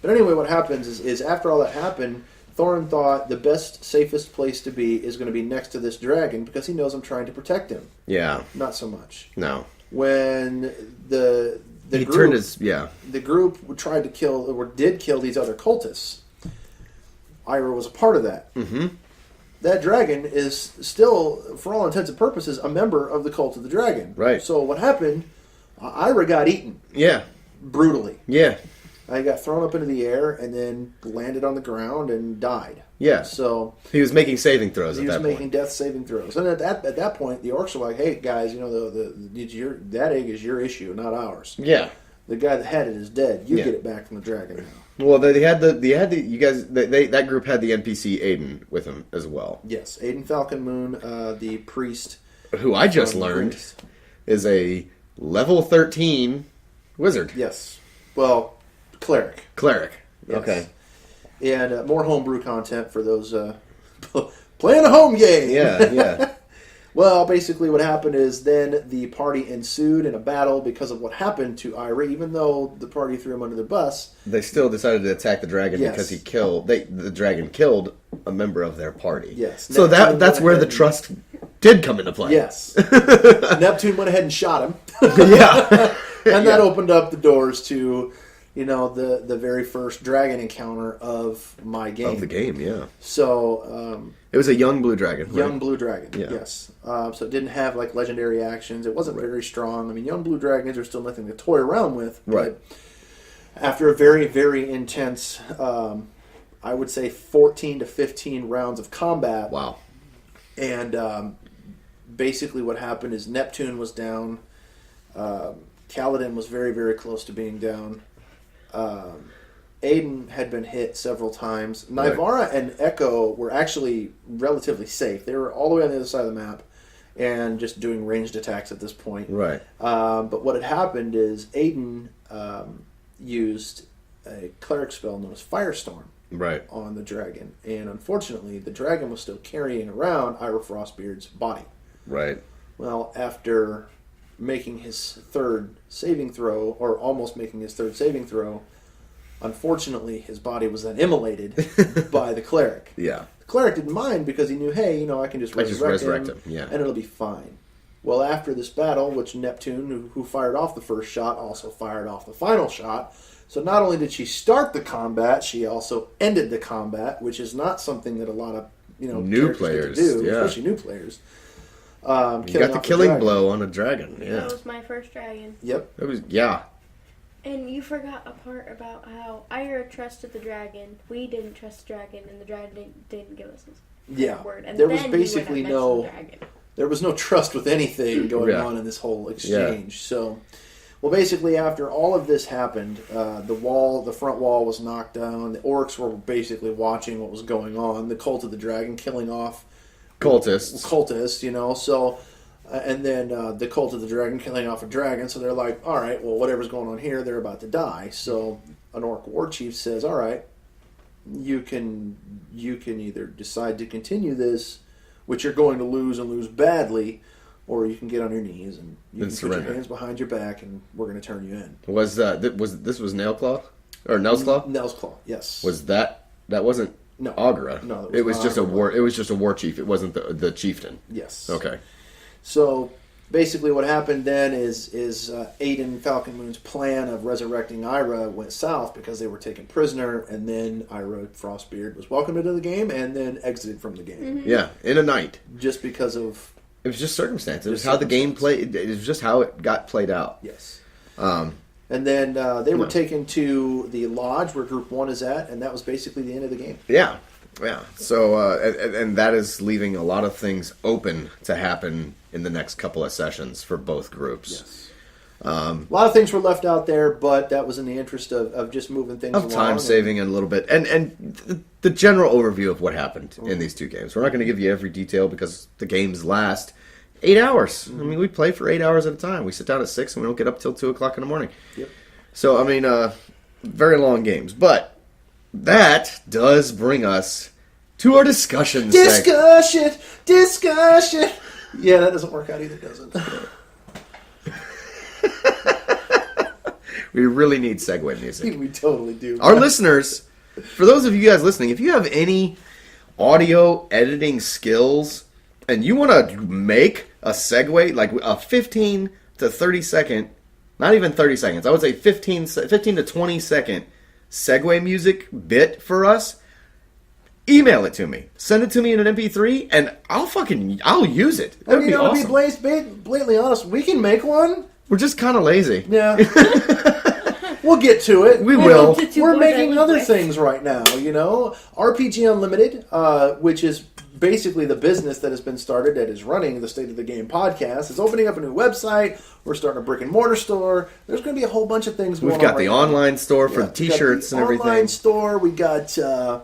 But anyway, what happens is after all that happened, Thorin thought the best, safest place to be is going to be next to this dragon because he knows I'm trying to protect him. Yeah. Not so much. No. When the He group, turned his... Yeah. the group tried to kill, or did kill these other cultists, Ira was a part of that. Mm-hmm. That dragon is still, for all intents and purposes, a member of the Cult of the Dragon. Right. So what happened, Ira got eaten Yeah. brutally. Yeah. He got thrown up into the air and then landed on the ground and died. Yeah. So He was making saving throws he at was that making point. death saving throws. And at that point, the orcs were like, hey, guys, that egg is your issue, not ours. Yeah. The guy that had it is dead. You Yeah. get it back from the dragon now. Well, that group had the NPC Aiden with him as well, Yes, Aiden Falcon Moon, the priest. who I just from learned Greece. is a level 13 wizard. Yes. Well, cleric. Cleric. Yes. Okay. And more homebrew content for those playing a home game. Yeah, yeah. Well, basically what happened is then the party ensued in a battle because of what happened to Ira, even though the party threw him under the bus. They still decided to attack the dragon Yes. because the dragon killed a member of their party. Yes. So Neptune that's went where ahead the and- trust did come into play. Yes. Neptune went ahead and shot him. Yeah. And that opened up the doors to, the very first dragon encounter of my game. Of the game, yeah. So, It was a young blue dragon. Right? young blue dragon, Yeah. yes. So it didn't have like legendary actions. It wasn't very strong. I mean, young blue dragons are still nothing to toy around with. Right. But after a very, very intense, I would say 14 to 15 rounds of combat. Wow. And basically what happened is Neptune was down. Kaladin was very, very close to being down. Aiden had been hit several times. Right. Nivara and Echo were actually relatively safe. They were all the way on the other side of the map and just doing ranged attacks at this point. Right. But what had happened is Aiden used a cleric spell known as Firestorm Right. on the dragon. And unfortunately, the dragon was still carrying around Ira Frostbeard's body. Right. Well, after making his third saving throw, or almost making his third saving throw, unfortunately, his body was then immolated by the cleric. Yeah. The cleric didn't mind because he knew, hey, I can just resurrect him, yeah. and it'll be fine. Well, after this battle, which Neptune, who fired off the first shot, also fired off the final shot. So not only did she start the combat, she also ended the combat, which is not something that a lot of New characters get players, to do, yeah. especially new players. You got the killing blow on a dragon. Yeah. That was my first dragon. Yep. It was, yeah. And you forgot a part about how Ira trusted the dragon. We didn't trust the dragon, and the dragon didn't give us his word. And there was then basically he went and mentioned the dragon. There was no trust with anything going on in this whole exchange. So, well, basically, after all of this happened, the front wall was knocked down. The orcs were basically watching what was going on. The cult of the dragon killing off cultists, you know. So, and then the cult of the dragon killing off a dragon. So they're like, all right, well, whatever's going on here, they're about to die. So an orc war chief says, all right, you can either decide to continue this, which you're going to lose and lose badly, or you can get on your knees and you can put your hands behind your back, and we're going to turn you in. Was this was Nailclaw or Nell's Claw? Nell's Claw, yes. Was that wasn't Aughra? No, it was just a war. It was just a war chief. It wasn't the chieftain. Yes. Okay. So basically, what happened then is Aiden Falcon Moon's plan of resurrecting Ira went south because they were taken prisoner, and then Ira Frostbeard was welcomed into the game and then exited from the game. Mm-hmm. Yeah, in a night. Just because of it was just circumstances. It was how the game played. It was just how it got played out. Yes. And then they were No. taken to the lodge where Group 1 is at, and that was basically the end of the game. Yeah, yeah. So and that is leaving a lot of things open to happen in the next couple of sessions for both groups. Yes. A lot of things were left out there, but that was in the interest of just moving things along. Of time saving and a little bit. And the general overview of what happened in these two games. We're not going to give you every detail because the games last 8 hours. I mean, we play for 8 hours at a time. We sit down at 6 and we don't get up till 2 o'clock in the morning. Yep. So, I mean, very long games. But that does bring us to our discussion Discussion! Yeah, that doesn't work out either, does it? We really need segue music. We totally do. Our listeners, for those of you guys listening, if you have any audio editing skills and you want to make a segue, like a 15 to 30 second, not even 30 seconds, I would say 15 to 20 second segue music bit for us, email it to me. Send it to me in an MP3 and I'll use it. That would be awesome. To be blatantly honest, we can make one. We're just kind of lazy. Yeah. We'll get to it. We will. We're making other things right now, you know. RPG Unlimited, which is basically the business that has been started that is running the State of the Game podcast, is opening up a new website. We're starting a brick and mortar store. There's going to be a whole bunch of things going on. We've got the online store for the t-shirts and everything. Online store. We got... got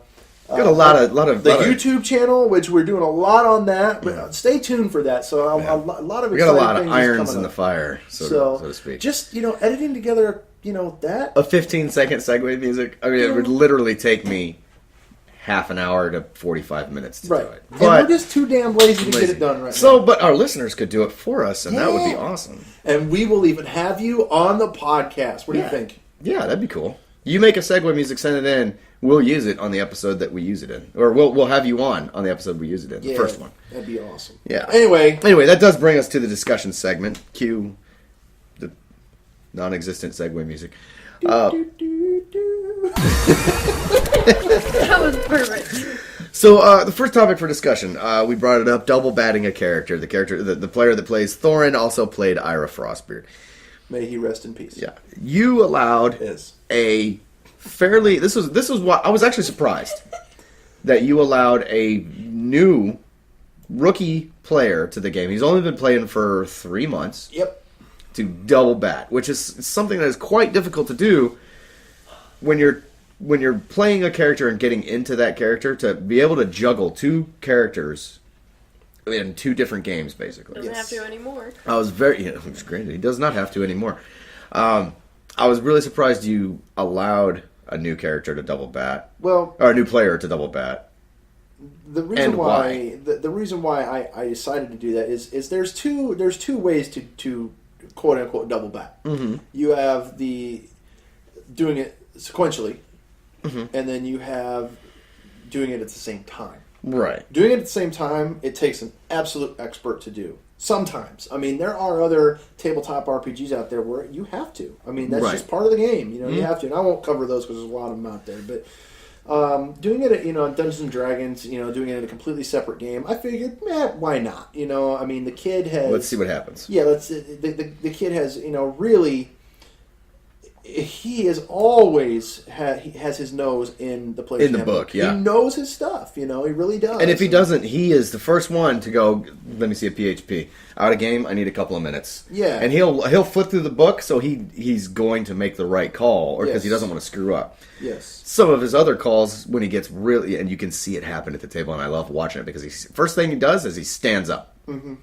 a lot of YouTube channel, which we're doing a lot on that. But stay tuned for that. So a lot of we got a lot things of irons coming in the up. fire, so to speak. Just editing together, that A 15-second segue music. I mean, it would literally take me half an hour to 45 minutes to do it. And we're just too damn lazy to get it done right now. But our listeners could do it for us, and that would be awesome. And we will even have you on the podcast. What do you think? Yeah, that'd be cool. You make a segue music, send it in. We'll use it on the episode that we use it in, or we'll have you on the episode we use it in, the first one. That'd be awesome. Yeah. Anyway, that does bring us to the discussion segment. Cue the non-existent segue music. That was perfect. So the first topic for discussion, we brought it up: double batting a character. The player that plays Thorin also played Ira Frostbeard. may he rest in peace. Yeah, you allowed a fairly. This was what I was actually surprised that you allowed a new rookie player to the game. He's only been playing for 3 months. Yep. To double bat, which is something that is quite difficult to do when you're playing a character and getting into that character, to be able to juggle two characters in two different games, basically. Doesn't have to anymore. I was it was great. He does not have to anymore. I was really surprised you allowed a new character to double bat. Well, or a new player to double bat. The reason why the reason why I decided to do that is there's two ways to quote unquote double bat. Mm-hmm. You have the doing it sequentially, mm-hmm. and then you have doing it at the same time. Right. Doing it at the same time, it takes an absolute expert to do. Sometimes. I mean, there are other tabletop RPGs out there where you have to. I mean, that's just part of the game. You know, you have to. And I won't cover those because there's a lot of them out there. But Doing it, on Dungeons and Dragons, doing it in a completely separate game, I figured, why not? I mean, the kid has. Let's see what happens. Yeah, the kid has, really. He has always he has his nose in the player's handbook. Book. Yeah, he knows his stuff. He really does. And if he doesn't, he is the first one to go. Let me see a PHP out of game. I need a couple of minutes. Yeah, and he'll flip through the book, so he's going to make the right call, or because yes. he doesn't want to screw up. Yes. Some of his other calls, when he gets really, and you can see it happen at the table, and I love watching it because first thing he does is he stands up. Mm-hmm.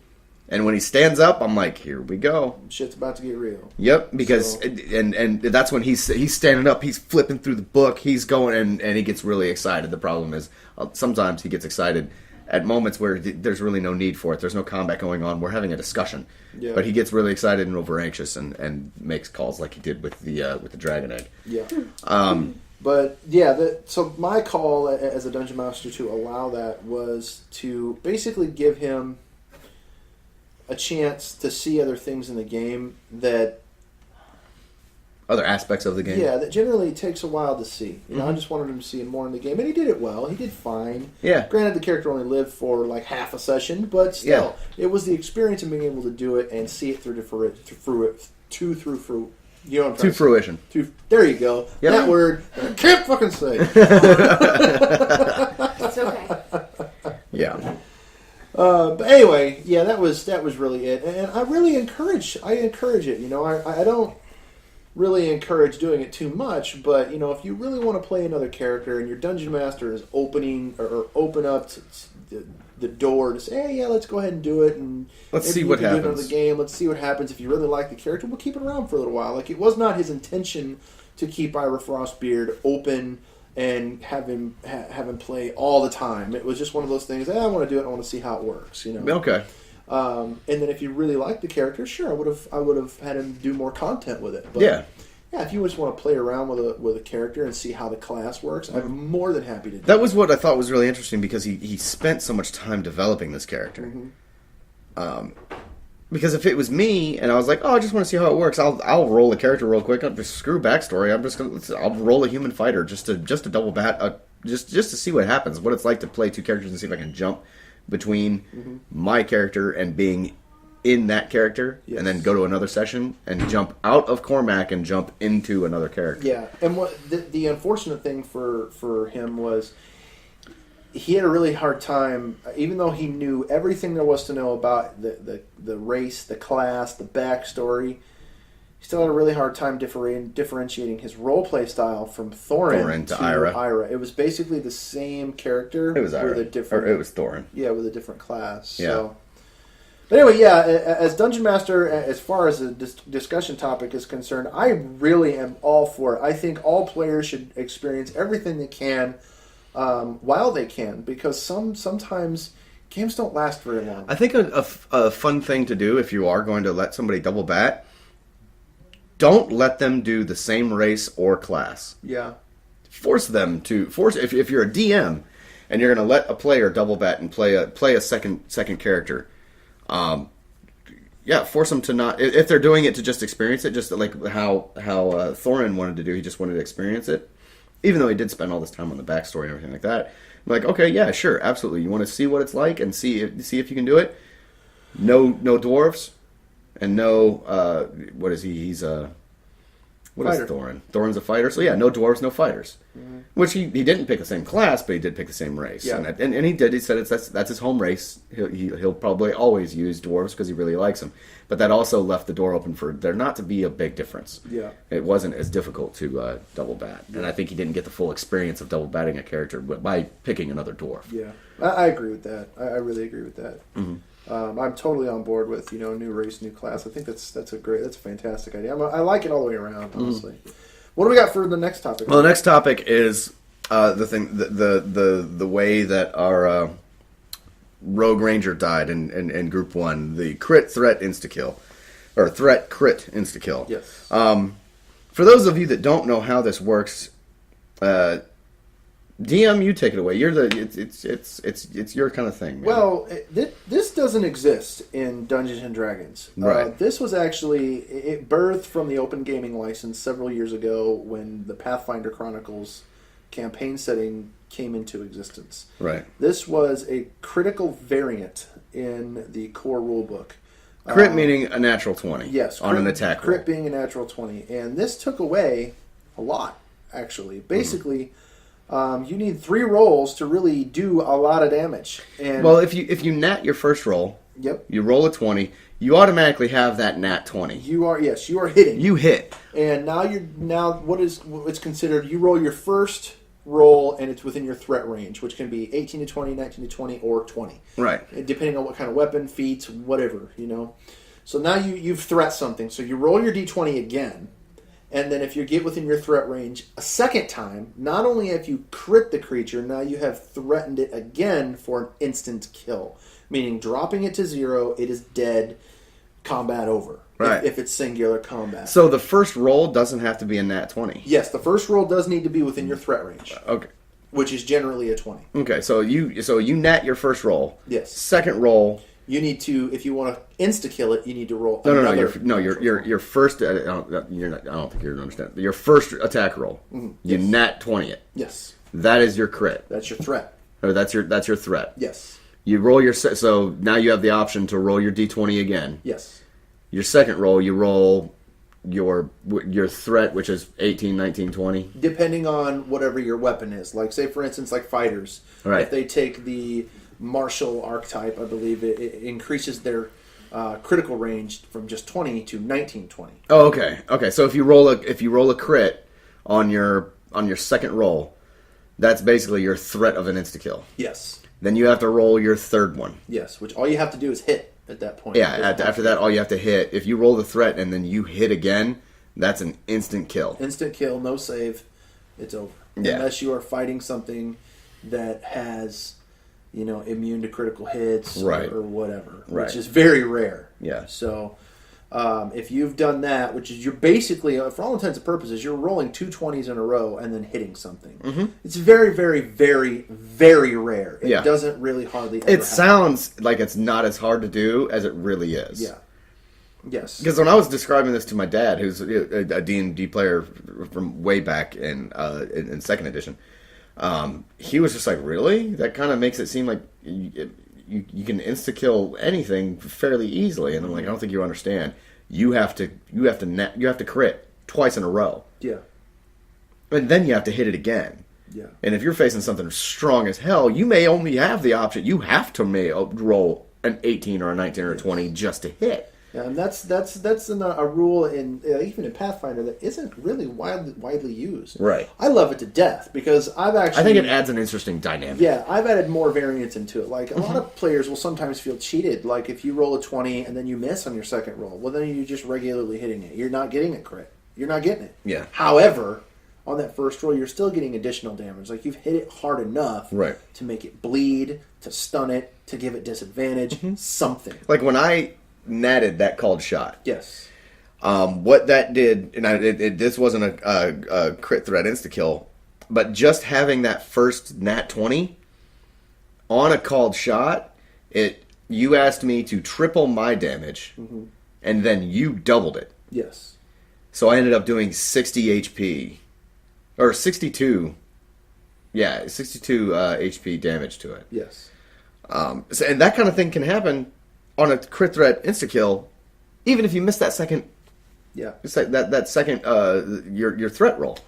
And when he stands up, I'm like, here we go. Shit's about to get real. Yep, because and that's when he's standing up, he's flipping through the book, he's going, and he gets really excited. The problem is, sometimes he gets excited at moments where there's really no need for it. There's no combat going on. We're having a discussion. Yeah. But he gets really excited and over anxious and makes calls like he did with the dragon egg. Yeah. But yeah, so my call as a dungeon master to allow that was to basically give him a chance to see other things in the game that other aspects of the game. Yeah, that generally takes a while to see. I just wanted him to see more in the game, and he did it well. He did fine. Yeah. Granted, the character only lived for like half a session, but still, it was the experience of being able to do it and see it through to fruition. There you go. Yep. That word I can't fucking say. It's okay. Yeah. But anyway, yeah, that was really it, and I really encourage it. I don't really encourage doing it too much, but if you really want to play another character and your dungeon master is open up the door to say, hey, yeah, let's go ahead and do it, and let's see what happens. Do another game. Let's see what happens. If you really like the character, we'll keep it around for a little while. Like, it was not his intention to keep Ira Frostbeard open and have him play all the time. It was just one of those things. I want to do it. I want to see how it works. Okay. And then if you really like the character, sure, I would have had him do more content with it. But yeah. If you just want to play around with a character and see how the class works, I'm more than happy to do that. Was what I thought was really interesting because he spent so much time developing this character. Mm-hmm. Because if it was me and I was like, oh, I just want to see how it works, I'll roll the character real quick. I'll just screw backstory. I'll roll a human fighter just to double bat, just to see what happens, what it's like to play two characters and see if I can jump between my character and being in that character, and then go to another session and jump out of Cormac and jump into another character. Yeah, and what the unfortunate thing for him was he had a really hard time, even though he knew everything there was to know about the race, the class, the backstory. He still had a really hard time differentiating his roleplay style from Thorin to Ira. It was basically the same character. It was Ira. With a different, it was Thorin. Yeah, with a different class. Yeah. So. But anyway, yeah, as Dungeon Master, as far as the discussion topic is concerned, I really am all for it. I think all players should experience everything they can while they can, because sometimes games don't last very long. I think a fun thing to do if you are going to let somebody double bat, don't let them do the same race or class. Yeah. Force them to if you're a DM and you're going to let a player double bat and play a second character. Force them to not, if they're doing it to just experience it, just like how Thorin wanted to do. He just wanted to experience it, even though he did spend all this time on the backstory and everything like that. I'm like, okay, yeah, sure, absolutely. You want to see what it's like and see if you can do it. No dwarves, and no what is he? He's a what is Thorin? Thorin's a fighter, so yeah, no dwarves, no fighters. Mm-hmm. Which he didn't pick the same class, but he did pick the same race. Yeah. And he did. He said that's his home race. He'll probably always use dwarves because he really likes them. But that also left the door open for there not to be a big difference. Yeah, it wasn't as difficult to double bat, and I think he didn't get the full experience of double batting a character by picking another dwarf. Yeah, I agree with that. I really agree with that. Mm-hmm. I'm totally on board with new race, new class. I think that's a fantastic idea. I like it all the way around, honestly. Mm-hmm. What do we got for the next topic? Well, the next topic is the way that our Rogue Ranger died in Group 1, the crit threat insta-kill, or threat crit insta-kill. Yes. For those of you that don't know how this works, DM, you take it away. You're it's your kind of thing, man. Well, this doesn't exist in Dungeons and Dragons. Right. This was actually it birthed from the Open Gaming license several years ago when the Pathfinder Chronicles campaign setting came into existence. Right. This was a critical variant in the core rulebook. Crit meaning a natural 20. Yes. On an attack roll. Crit being a natural 20. And this took away a lot, actually. Basically, you need 3 rolls to really do a lot of damage. And Well, if you nat your first roll, Yep. you roll a 20, you automatically have that nat 20. You are hitting. You hit. And now what's considered, you roll your first roll and it's within your threat range, which can be 18 to 20, 19 to 20, or 20. Right. Depending on what kind of weapon, feats, whatever, So now you've threat something. So you roll your d20 again, and then if you get within your threat range a second time, not only have you crit the creature, now you have threatened it again for an instant kill. Meaning dropping it to 0, it is dead, combat over. Right. If it's singular combat. So the first roll doesn't have to be a nat 20. Yes, the first roll does need to be within your threat range, Okay. which is generally a 20. Okay, so you nat your first roll. Yes. Second roll. You need to, if you want to insta-kill it, you need to roll No, another. your first. I don't think you're gonna understand. Your first attack roll. You Yes. nat 20 it. Yes, That is your crit, that's your threat. or that's your threat. Yes, You roll your so now you have the option to roll your d20 again. yes, Your second roll, you roll your threat, which is 18, 19, 20. depending on whatever your weapon is. Like, say, for instance, like fighters. Right. If they take the martial archetype, I believe it increases their critical range from just 20 to 19, 20. Oh, okay. Okay, so if you roll a crit on your second roll, that's basically your threat of an insta kill. Yes, Then you have to roll your third one. yes, which all you have to do is hit at that point. Yeah, after that, all you have to hit. If you roll the threat and then you hit again, that's an instant kill. Instant kill, no save, it's over. Yeah. Unless you are fighting something that has, immune to critical hits Right. or whatever, Right. which is very rare. Yeah. So if you've done that, which is you're basically, for all intents and purposes, you're rolling 2 20s in a row and then hitting something. Mm-hmm. It's very, very, very, very rare. It Yeah. doesn't really hardly ever It happen. sounds like it's not as hard to do as it really is. Yeah. Yes. Because when I was describing this to my dad, who's a D&D player from way back in second edition, he was just like, "Really? That kind of makes it seem like you can insta kill anything fairly easily." And I'm like, "I don't think you understand. You have to crit twice in a row, Yeah. and then you have to hit it again." Yeah. And if you're facing something strong as hell, you may only have the option. You have to roll an 18 or a 19 or a 20 just to hit. Yeah, and that's a rule in even in Pathfinder that isn't really widely used. Right. I love it to death because I've actually. I think it adds an interesting dynamic. Yeah, I've added more variance into it. Like, a lot of players will sometimes feel cheated. Like, if you roll a 20 and then you miss on your second roll, well, then you're just regularly hitting it. You're not getting a crit. You're not getting it. Yeah. However, on that first roll, you're still getting additional damage. Like, you've hit it hard enough Right. to make it bleed, to stun it, to give it disadvantage, something. Like when I natted that called shot, Yes. what that did, and this wasn't a crit threat insta kill, but just having that first nat 20 on a called shot, you asked me to triple my damage, and then you doubled it. Yes. So I ended up doing 60 HP, or 62. Yeah, 62 HP damage to it. Yes. And that kind of thing can happen on a crit threat insta kill, even if you miss that second. Yeah. It's like that second your threat roll.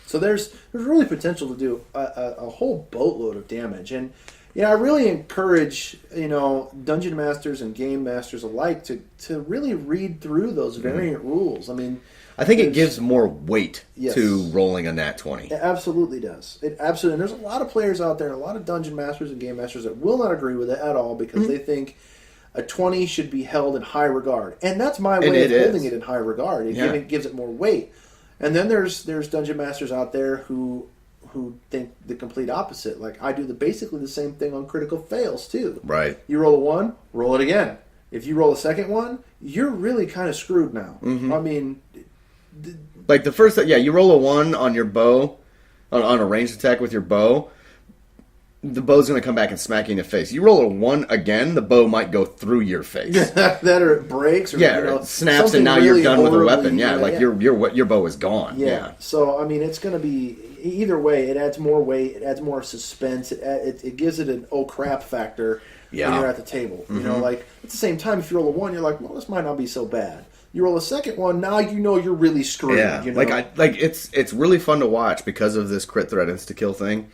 So there's really potential to do a whole boatload of damage, and I really encourage dungeon masters and game masters alike to really read through those variant rules. I mean, I think it gives more weight Yes. to rolling a nat 20. it absolutely does. It absolutely. And there's a lot of players out there, and a lot of dungeon masters and game masters that will not agree with it at all because they think a 20 should be held in high regard, and that's my way of it holding is. it in high regard. It gives it more weight. And then there's dungeon masters out there who think the complete opposite. Like, I do basically the same thing on critical fails too. Right. You roll a 1, roll it again. If you roll a second one, you're really kind of screwed now. I mean, Like the first, you roll a 1 on your bow, on a ranged attack with your bow. the bow's going to come back and smack you in the face. You roll a 1 again, the bow might go through your face. That or it breaks, or it snaps, and now you're done with the weapon. Yeah, your bow is gone. Yeah. So I mean, it's going to be either way. It adds more weight. It adds more suspense. It gives it an oh crap factor when you're at the table. You know, like at the same time, if you roll a 1, you're like, well, this might not be so bad. You roll a second one, now you know you're really screwed. Yeah, you know? it's really fun to watch because of this crit threat insta kill thing.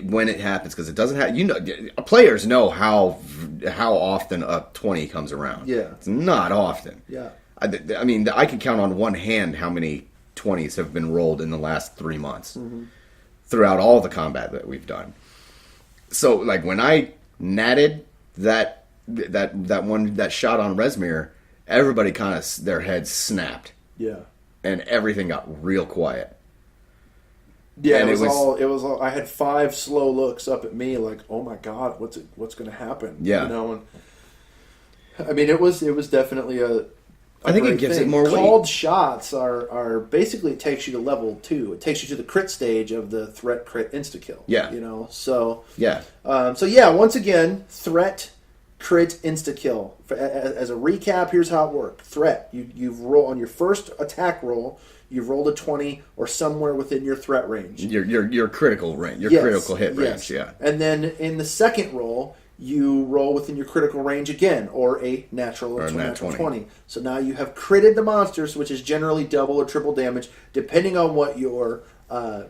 When it happens, because it doesn't have, players know how often a 20 comes around. Yeah, it's not often. Yeah, I mean, I can count on one hand how many 20s have been rolled in the last 3 months throughout all the combat that we've done. So, like when I natted that shot on Rezmir, everybody kind of their heads snapped. Yeah, and everything got real quiet. Yeah, and it was all. I had 5 slow looks up at me, like, "Oh my God, what's going to happen?" Yeah, you know. And I mean, it was definitely a I think it gives thing. it more weight. Called shots are basically, it takes you to level 2. It takes you to the crit stage of the threat crit insta kill. Yeah, you know. So yeah. Once again, threat crit insta kill. As a recap, here's how it worked. Threat. You've roll on your first attack roll. You've rolled a 20 or somewhere within your threat range. Your critical range. Your critical hit range, yeah. And then in the second roll, you roll within your critical range again, or a natural or natural 20. So now you have critted the monsters, which is generally double or triple damage, depending on what your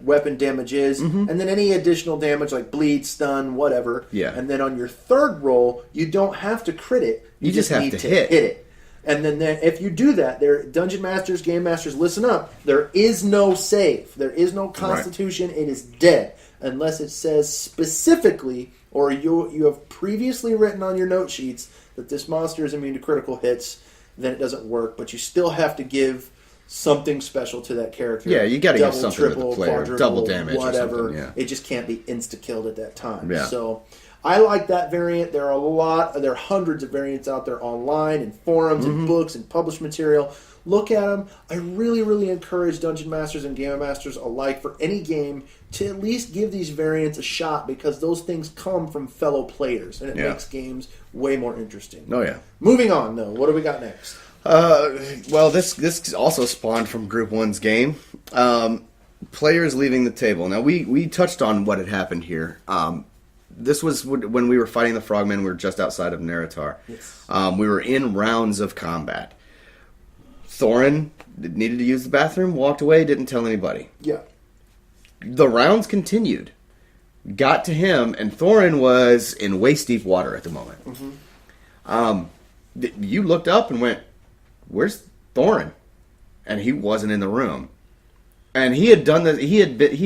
weapon damage is. And then any additional damage like bleed, stun, whatever. Yeah. And then on your third roll, you don't have to crit it. You just have need to hit it. And then if you do that, Dungeon Masters, Game Masters, listen up. There is no save. There is no constitution. Right. It is dead. Unless it says specifically, or you have previously written on your note sheets that this monster is immune to critical hits, then it doesn't work. But you still have to give something special to that character. Yeah, you got to give something triple, to the player. Double damage whatever. Or something, yeah. It just can't be insta-killed at that time. Yeah. So I like that variant. There are hundreds of variants out there online and forums and books and published material. Look at them. I really, really encourage Dungeon Masters and Game Masters alike for any game to at least give these variants a shot, because those things come from fellow players and it makes games way more interesting. Oh yeah. Moving on though, what do we got next? Well, this also spawned from Group 1's game. Players leaving the table. Now we touched on what had happened here. This was when we were fighting the Frogmen. We were just outside of Neratar. Yes. We were in rounds of combat. Thorin needed to use the bathroom, walked away, didn't tell anybody. Yeah. The rounds continued. Got to him, and Thorin was in waist-deep water at the moment. You looked up and went, "Where's Thorin?" And he wasn't in the room. And he had done this. He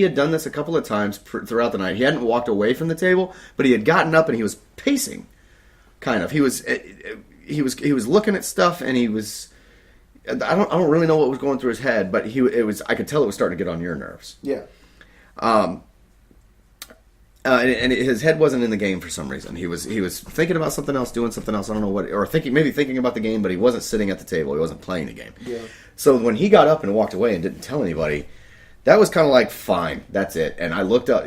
had done this a couple of times throughout the night. He hadn't walked away from the table, but he had gotten up and he was pacing. Kind of. He was looking at stuff, and he was. I don't really know what was going through his head, but I could tell it was starting to get on your nerves. Yeah. And his head wasn't in the game for some reason. He was thinking about something else, doing something else. I don't know what, or thinking about the game, but he wasn't sitting at the table. He wasn't playing the game. Yeah. So when he got up and walked away and didn't tell anybody, that was kind of like, fine, that's it. And I looked up,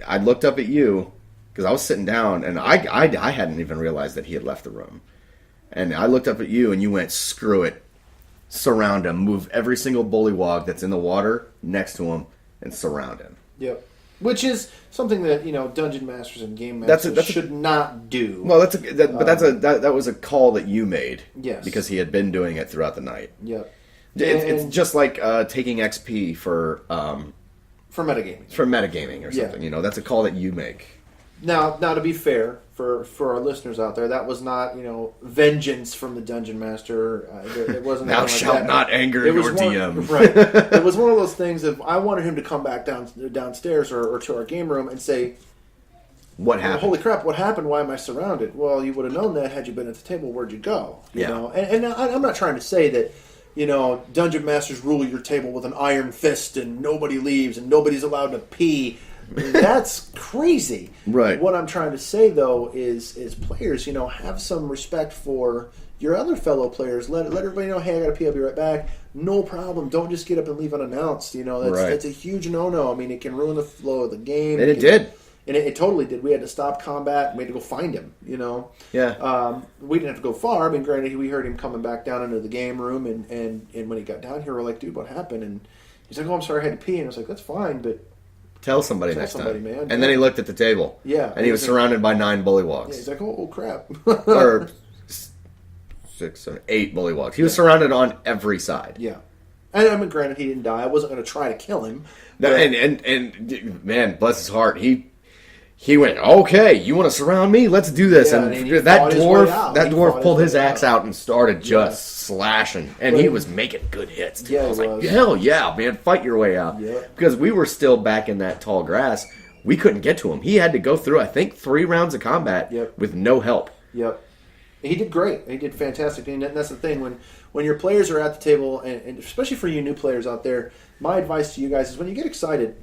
I looked up at you because I was sitting down, and I hadn't even realized that he had left the room. And I looked up at you, and you went, "Screw it, surround him, move every single bullywog that's in the water next to him, and surround him." Yep. Which is something that Dungeon Masters and Game Masters should not do. Well, that was a call that you made. Yes. Because he had been doing it throughout the night. Yep. It's just like taking XP for metagaming. For metagaming or something. Yeah. That's a call that you make. Now to be fair, for our listeners out there, that was not vengeance from the Dungeon Master. It wasn't. Thou shalt not anger your DM. Right. It was one of those things of, I wanted him to come back downstairs or to our game room and say, "What happened? Holy crap! What happened? Why am I surrounded?" Well, you would have known that had you been at the table. Where'd you go? You know? And I'm not trying to say that Dungeon Masters rule your table with an iron fist and nobody leaves and nobody's allowed to pee. That's crazy. Right. What I'm trying to say, though, is players, have some respect for your other fellow players. Let everybody know, hey, I got to pee, I'll be right back. No problem. Don't just get up and leave unannounced. That's a huge no-no. I mean, it can ruin the flow of the game. And it did. And it totally did. We had to stop combat. And we had to go find him. You know. Yeah. We didn't have to go far. I mean, granted, we heard him coming back down into the game room, and when he got down here, we're like, dude, what happened? And he's like, oh, I'm sorry, I had to pee. And I was like, that's fine, but Tell somebody Tell next somebody, time. man. And then he looked at the table. Yeah. And he was surrounded by 9 yeah, bullywogs. he's like, oh crap. Or 6, 7, 8 bullywogs. He was surrounded on every side. Yeah. And I mean, granted, he didn't die. I wasn't going to try to kill him. But, And man, bless his heart, he went, okay, you want to surround me? Let's do this. Yeah, and and he that fought his way out. that He dwarf fought pulled his his way axe out. out and started just slashing. And But- he was making good hits. Too. Yeah, I was he like, was. hell yeah, man, fight your way out. Yeah. Because we were still back in that tall grass. We couldn't get to him. He had to go through, I think, 3 rounds of combat Yep. with no help. Yep. He did great. He did fantastic. And that's the thing. When your players are at the table, and especially for you new players out there, my advice to you guys is when you get excited,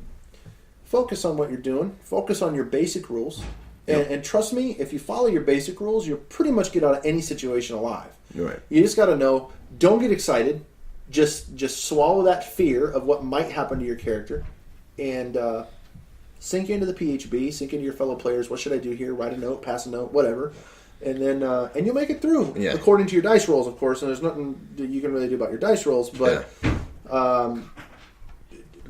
focus on what you're doing. Focus on your basic rules. And trust me, if you follow your basic rules, you'll pretty much get out of any situation alive. Right. You just got to know, don't get excited. Just swallow that fear of what might happen to your character. And sink into the PHB, sink into your fellow players. What should I do here? Write a note, pass a note, whatever. And then and you'll make it through according to your dice rolls, of course. And there's nothing that you can really do about your dice rolls, but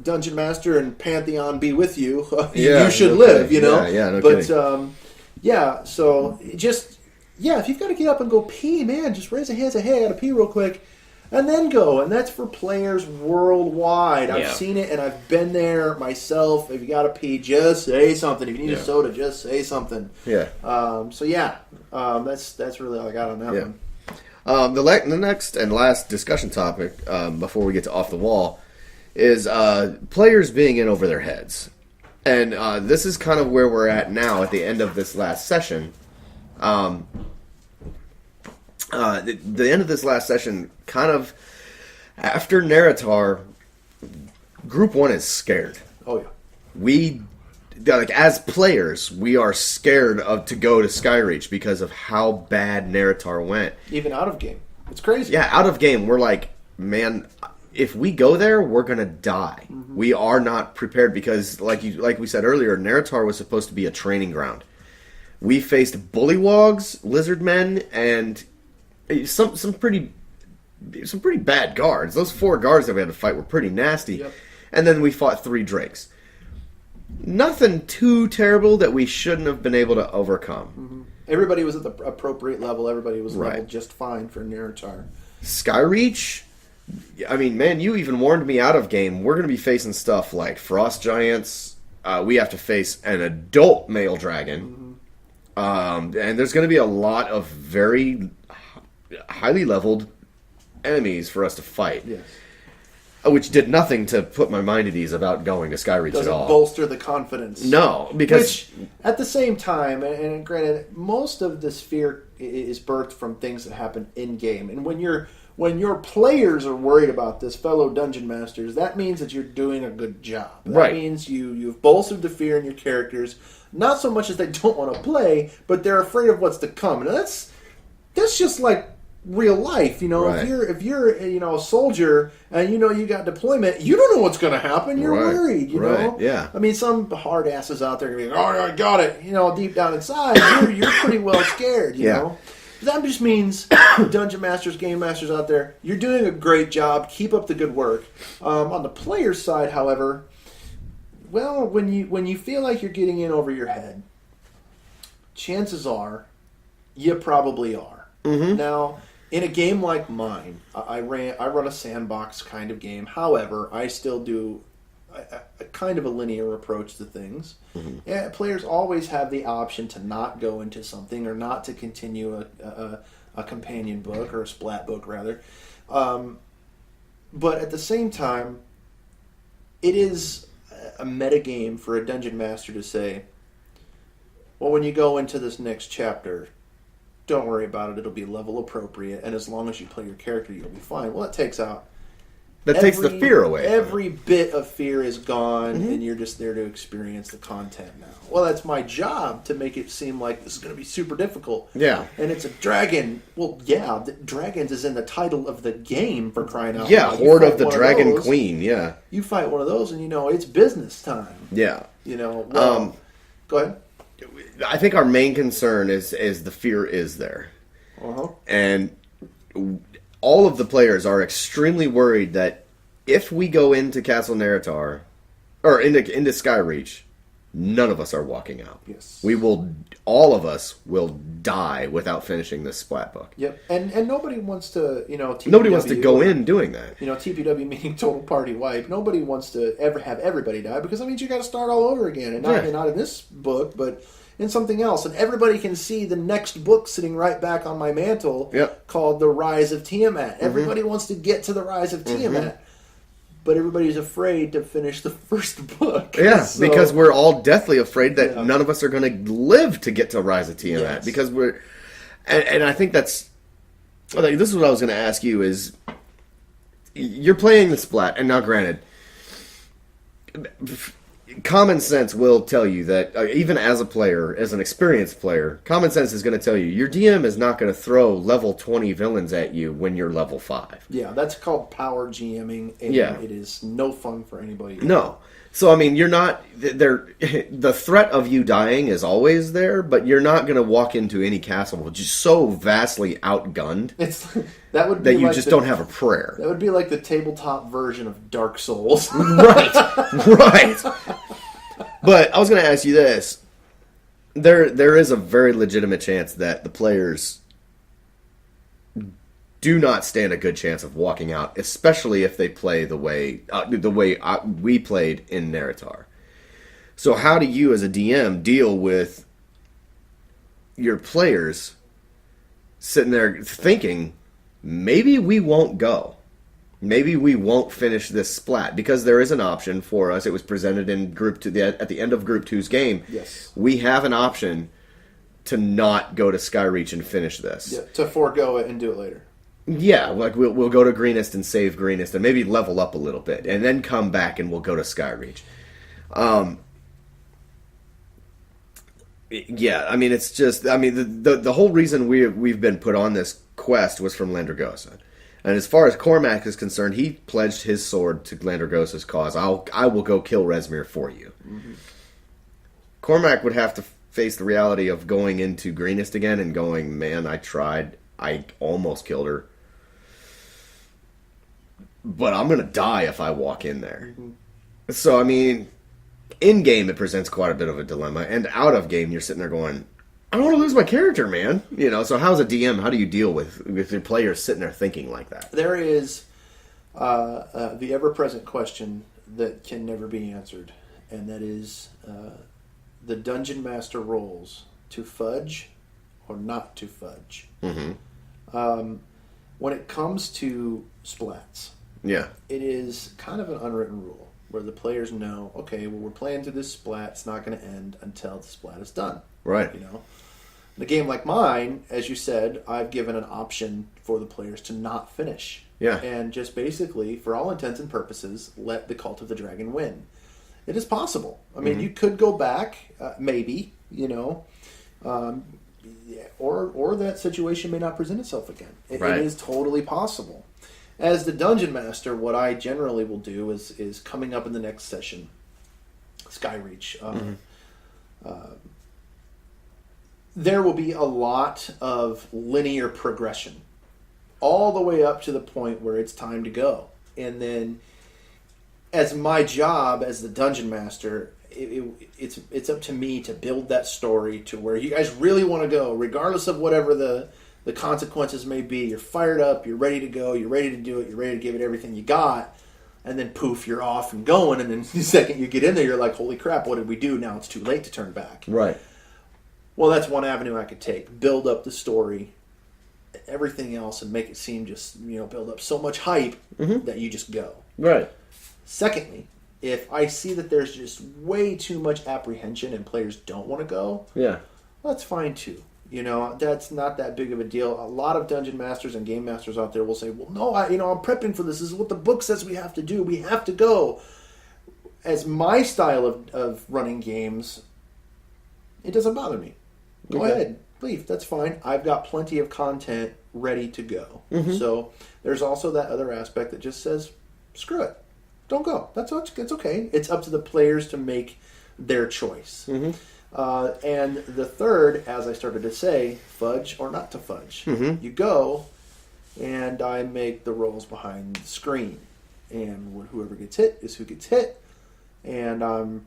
Dungeon Master and Pantheon be with you. You should live, you know. No but kidding. so just if you've got to get up and go pee, man, just raise a hand, say, hey, I got to pee real quick. And then go, and that's for players worldwide. I've seen it, and I've been there myself. If you got to pee, just say something. If you need a soda, just say something. Yeah. That's really all I got on that one. The next and last discussion topic before we get to off the wall is players being in over their heads, and this is kind of where we're at now at the end of this last session. The end of this last session, kind of after Neratar, Group 1 is scared. Oh yeah. We, as players, we are scared to go to Skyreach because of how bad Neratar went. Even out of game, it's crazy. Yeah, out of game, we're like, man, if we go there, we're gonna die. Mm-hmm. We are not prepared because, like we said earlier, Neratar was supposed to be a training ground. We faced bullywogs, lizardmen, and some pretty bad guards. Those 4 guards that we had to fight were pretty nasty. Yep. And then we fought 3 drakes. Nothing too terrible that we shouldn't have been able to overcome. Mm-hmm. Everybody was at the appropriate level. Everybody was leveled just fine for Neratar. Skyreach, I mean, man, you even warned me out of game. We're going to be facing stuff like frost giants. We have to face an adult male dragon. Mm-hmm. And there's going to be a lot of very highly leveled enemies for us to fight. Yes. Which did nothing to put my mind at ease about going to Skyreach Doesn't at all. bolster the confidence. No, because... Which, at the same time, and granted, most of this fear is birthed from things that happen in-game. And when your players are worried about this, fellow Dungeon Masters, that means that you're doing a good job. That means you've bolstered the fear in your characters, not so much as they don't want to play, but they're afraid of what's to come. And that's just like real life, you know. Right. If you're a soldier and you got deployment, you don't know what's going to happen. You're worried, you know. Yeah. I mean, some hard asses out there are going to be like, "Oh, I got it." You know, deep down inside, you're pretty well scared. You know. That just means Dungeon Masters, Game Masters out there, you're doing a great job. Keep up the good work. On the player's side, however, well, when you feel like you're getting in over your head, chances are you probably are. Mm-hmm. Now, in a game like mine, I run a sandbox kind of game. However, I still do a kind of a linear approach to things. Mm-hmm. Yeah, players always have the option to not go into something or not to continue a companion book or a splat book, rather. But at the same time, it is a metagame for a dungeon master to say, well, when you go into this next chapter, don't worry about it. It'll be level appropriate, and as long as you play your character, you'll be fine. Well, it takes out... takes the fear away. Every bit of fear is gone, and you're just there to experience the content now. Well, that's my job, to make it seem like this is going to be super difficult. Yeah. And it's a dragon. Well, yeah, dragons is in the title of the game, for crying out loud. Yeah, Horde of the Dragon Queen, yeah. You fight one of those, and it's business time. Yeah. Go ahead. I think our main concern is the fear is there. Uh-huh. And all of the players are extremely worried that if we go into Castle Neratar, or into Skyreach, none of us are walking out. Yes. All of us will die without finishing this Splat book. Yep. And nobody wants to, TPW, Nobody wants to go in doing that. TPW meaning total party wipe. Nobody wants to ever have everybody die because that means you got to start all over again. And not in this book, but in something else. And everybody can see the next book sitting right back on my mantle called The Rise of Tiamat. Everybody wants to get to The Rise of Tiamat. But everybody's afraid to finish the first book. Yeah, because we're all deathly afraid that none of us are going to live to get to Rise of Tiamat. Yes. Because we're... And I think this is what I was going to ask you is... You're playing the Splat, and now granted... Common sense will tell you that, even as a player, as an experienced player, common sense is going to tell you your DM is not going to throw level 20 villains at you when you're level 5. Yeah, that's called power GMing, and it is no fun for anybody. No. So, I mean, you're not... The threat of you dying is always there, but you're not going to walk into any castle just so vastly outgunned that you just don't have a prayer. That would be like the tabletop version of Dark Souls. Right. But I was going to ask you this. There is a very legitimate chance that the players do not stand a good chance of walking out, especially if they play the way we played in Neratar. So how do you, as a DM, deal with your players sitting there thinking, maybe we won't go? Maybe we won't finish this Splat, because there is an option for us. It was presented in at the end of Group 2's game. Yes. We have an option to not go to Skyreach and finish this. Yeah, to forego it and do it later. Yeah, like we'll go to Greenest and save Greenest and maybe level up a little bit, and then come back and we'll go to Skyreach. Yeah, I mean, it's just... I mean, the whole reason we've been put on this quest was from Landragosa. And as far as Cormac is concerned, he pledged his sword to Landragosa's cause. I will go kill Rezmir for you. Mm-hmm. Cormac would have to face the reality of going into Greenest again and going, man, I tried. I almost killed her. But I'm going to die if I walk in there. Mm-hmm. So, I mean, in-game it presents quite a bit of a dilemma. And out-of-game, you're sitting there going, I don't want to lose my character, man. So how's a DM, how do you deal with your players sitting there thinking like that? There is the ever-present question that can never be answered. And that is the Dungeon Master roles to fudge or not to fudge. Mm-hmm. When it comes to splats, it is kind of an unwritten rule where the players know, okay, well, we're playing through this splat. It's not going to end until the splat is done. Right. In a game like mine, as you said, I've given an option for the players to not finish. Yeah. And just basically, for all intents and purposes, let the Cult of the Dragon win. It is possible. I mean, you could go back, maybe, or that situation may not present itself again. It is totally possible. As the Dungeon Master, what I generally will do is coming up in the next session, Skyreach. There will be a lot of linear progression, all the way up to the point where it's time to go. And then, as my job as the Dungeon Master, it's up to me to build that story to where you guys really want to go, regardless of whatever the consequences may be. You're fired up, you're ready to go, you're ready to do it, you're ready to give it everything you got, and then poof, you're off and going, and then the second you get in there, you're like, holy crap, what did we do? Now it's too late to turn back. Right. Well, that's one avenue I could take. Build up the story, everything else, and make it seem just, build up so much hype that you just go. Right. Secondly, if I see that there's just way too much apprehension and players don't want to go, that's fine too. That's not that big of a deal. A lot of Dungeon Masters and Game Masters out there will say, well, no, I'm prepping for this. This is what the book says we have to do. We have to go. As my style of running games, it doesn't bother me. Go ahead. Leave. That's fine. I've got plenty of content ready to go. Mm-hmm. So there's also that other aspect that just says, screw it. Don't go. It's okay. It's up to the players to make their choice. Mm-hmm. And the third, as I started to say, fudge or not to fudge. Mm-hmm. You go, and I make the rolls behind the screen. And whoever gets hit is who gets hit. And I'm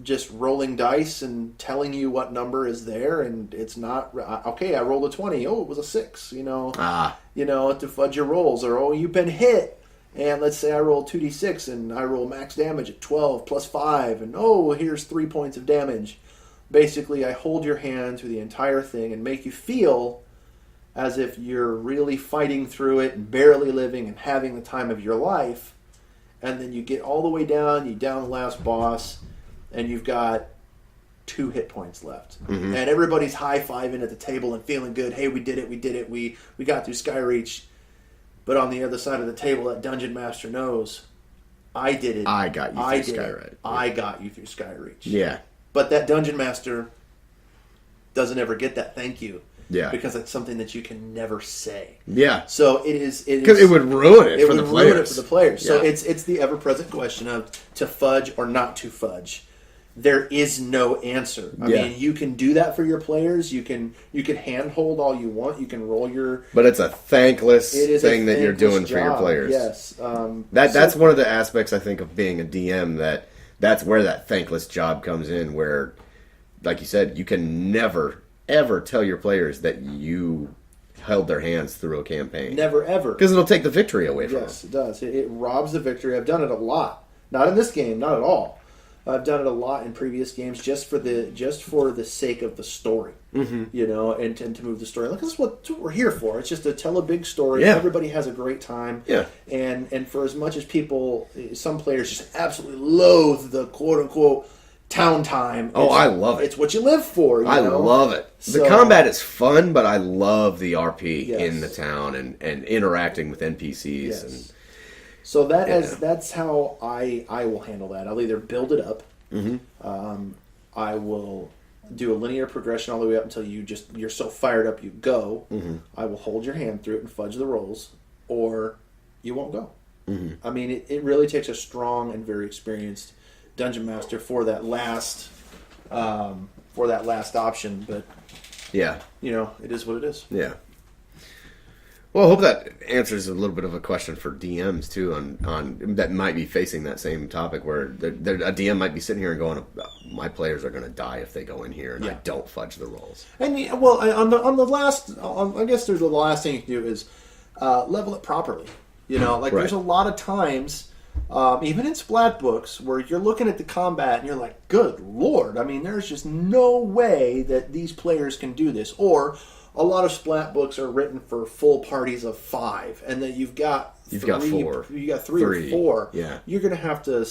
just rolling dice and telling you what number is there. And it's not, okay, I rolled a 20. Oh, it was a 6, you know. You know, to fudge your rolls. Or, oh, you've been hit. And let's say I roll 2d6 and I roll max damage at 12 plus 5. And, oh, here's 3 points of damage. Basically, I hold your hand through the entire thing and make you feel as if you're really fighting through it and barely living and having the time of your life. And then you get all the way down, you down the last boss, and you've got 2 hit points left. Mm-hmm. And everybody's high-fiving at the table and feeling good. Hey, we did it, we got through Skyreach. But on the other side of the table, that Dungeon Master knows, I did it. I got you through Skyreach. I got you through Skyreach. Yeah. But that Dungeon Master doesn't ever get that thank you. Yeah. Because it's something that you can never say. Yeah. So it is because it would ruin it for the players. Ruin it for the players. So Yeah. it's the ever-present question of to fudge or not to fudge. There is no answer. I mean, you can do that for your players. You can handhold all you want. You can roll your. But it's a thankless It is thing a that you're doing thankless for your job. players. Yes. That's one of the aspects I think of being a DM that's where that thankless job comes in. Where, like you said, you can never ever tell your players that you held their hands through a campaign. Never ever. Because it'll take the victory away from Yes, them. it does. It robs the victory. I've done it a lot. Not in this game, not at all. I've done it a lot in previous games, just for the sake of the story, you know, and to move the story. Look, this is what we're here for. It's just to tell a big story. Yeah. Everybody has a great time. Yeah. And for as much as some players just absolutely loathe the quote unquote town time. Oh, I love it. It's what you live for. You I know? love it. The So- combat is fun, but I love the RP Yes. in the town and interacting with NPCs. Yes. And So that's how I will handle that. I'll either build it up. I will do a linear progression all the way up until you're so fired up you go. I will hold your hand through it and fudge the rolls, or you won't go. I mean, it really takes a strong and very experienced dungeon master for that last option. But yeah. you know, it is what it is. Yeah. Well, I hope that answers a little bit of a question for DMs too, on that might be facing that same topic where a DM might be sitting here and going, "My players are going to die if they go in here and I don't fudge the rolls." And well, on the last, I guess there's the last thing you can do is level it properly. You know, like there's a lot of times, even in Splat books, where you're looking at the combat and you're like, "Good Lord!" I mean, there's just no way that these players can do this. Or a lot of Splat books are written for full parties of 5, and then you've got 4. You got three or 4. Yeah, you're going to have to,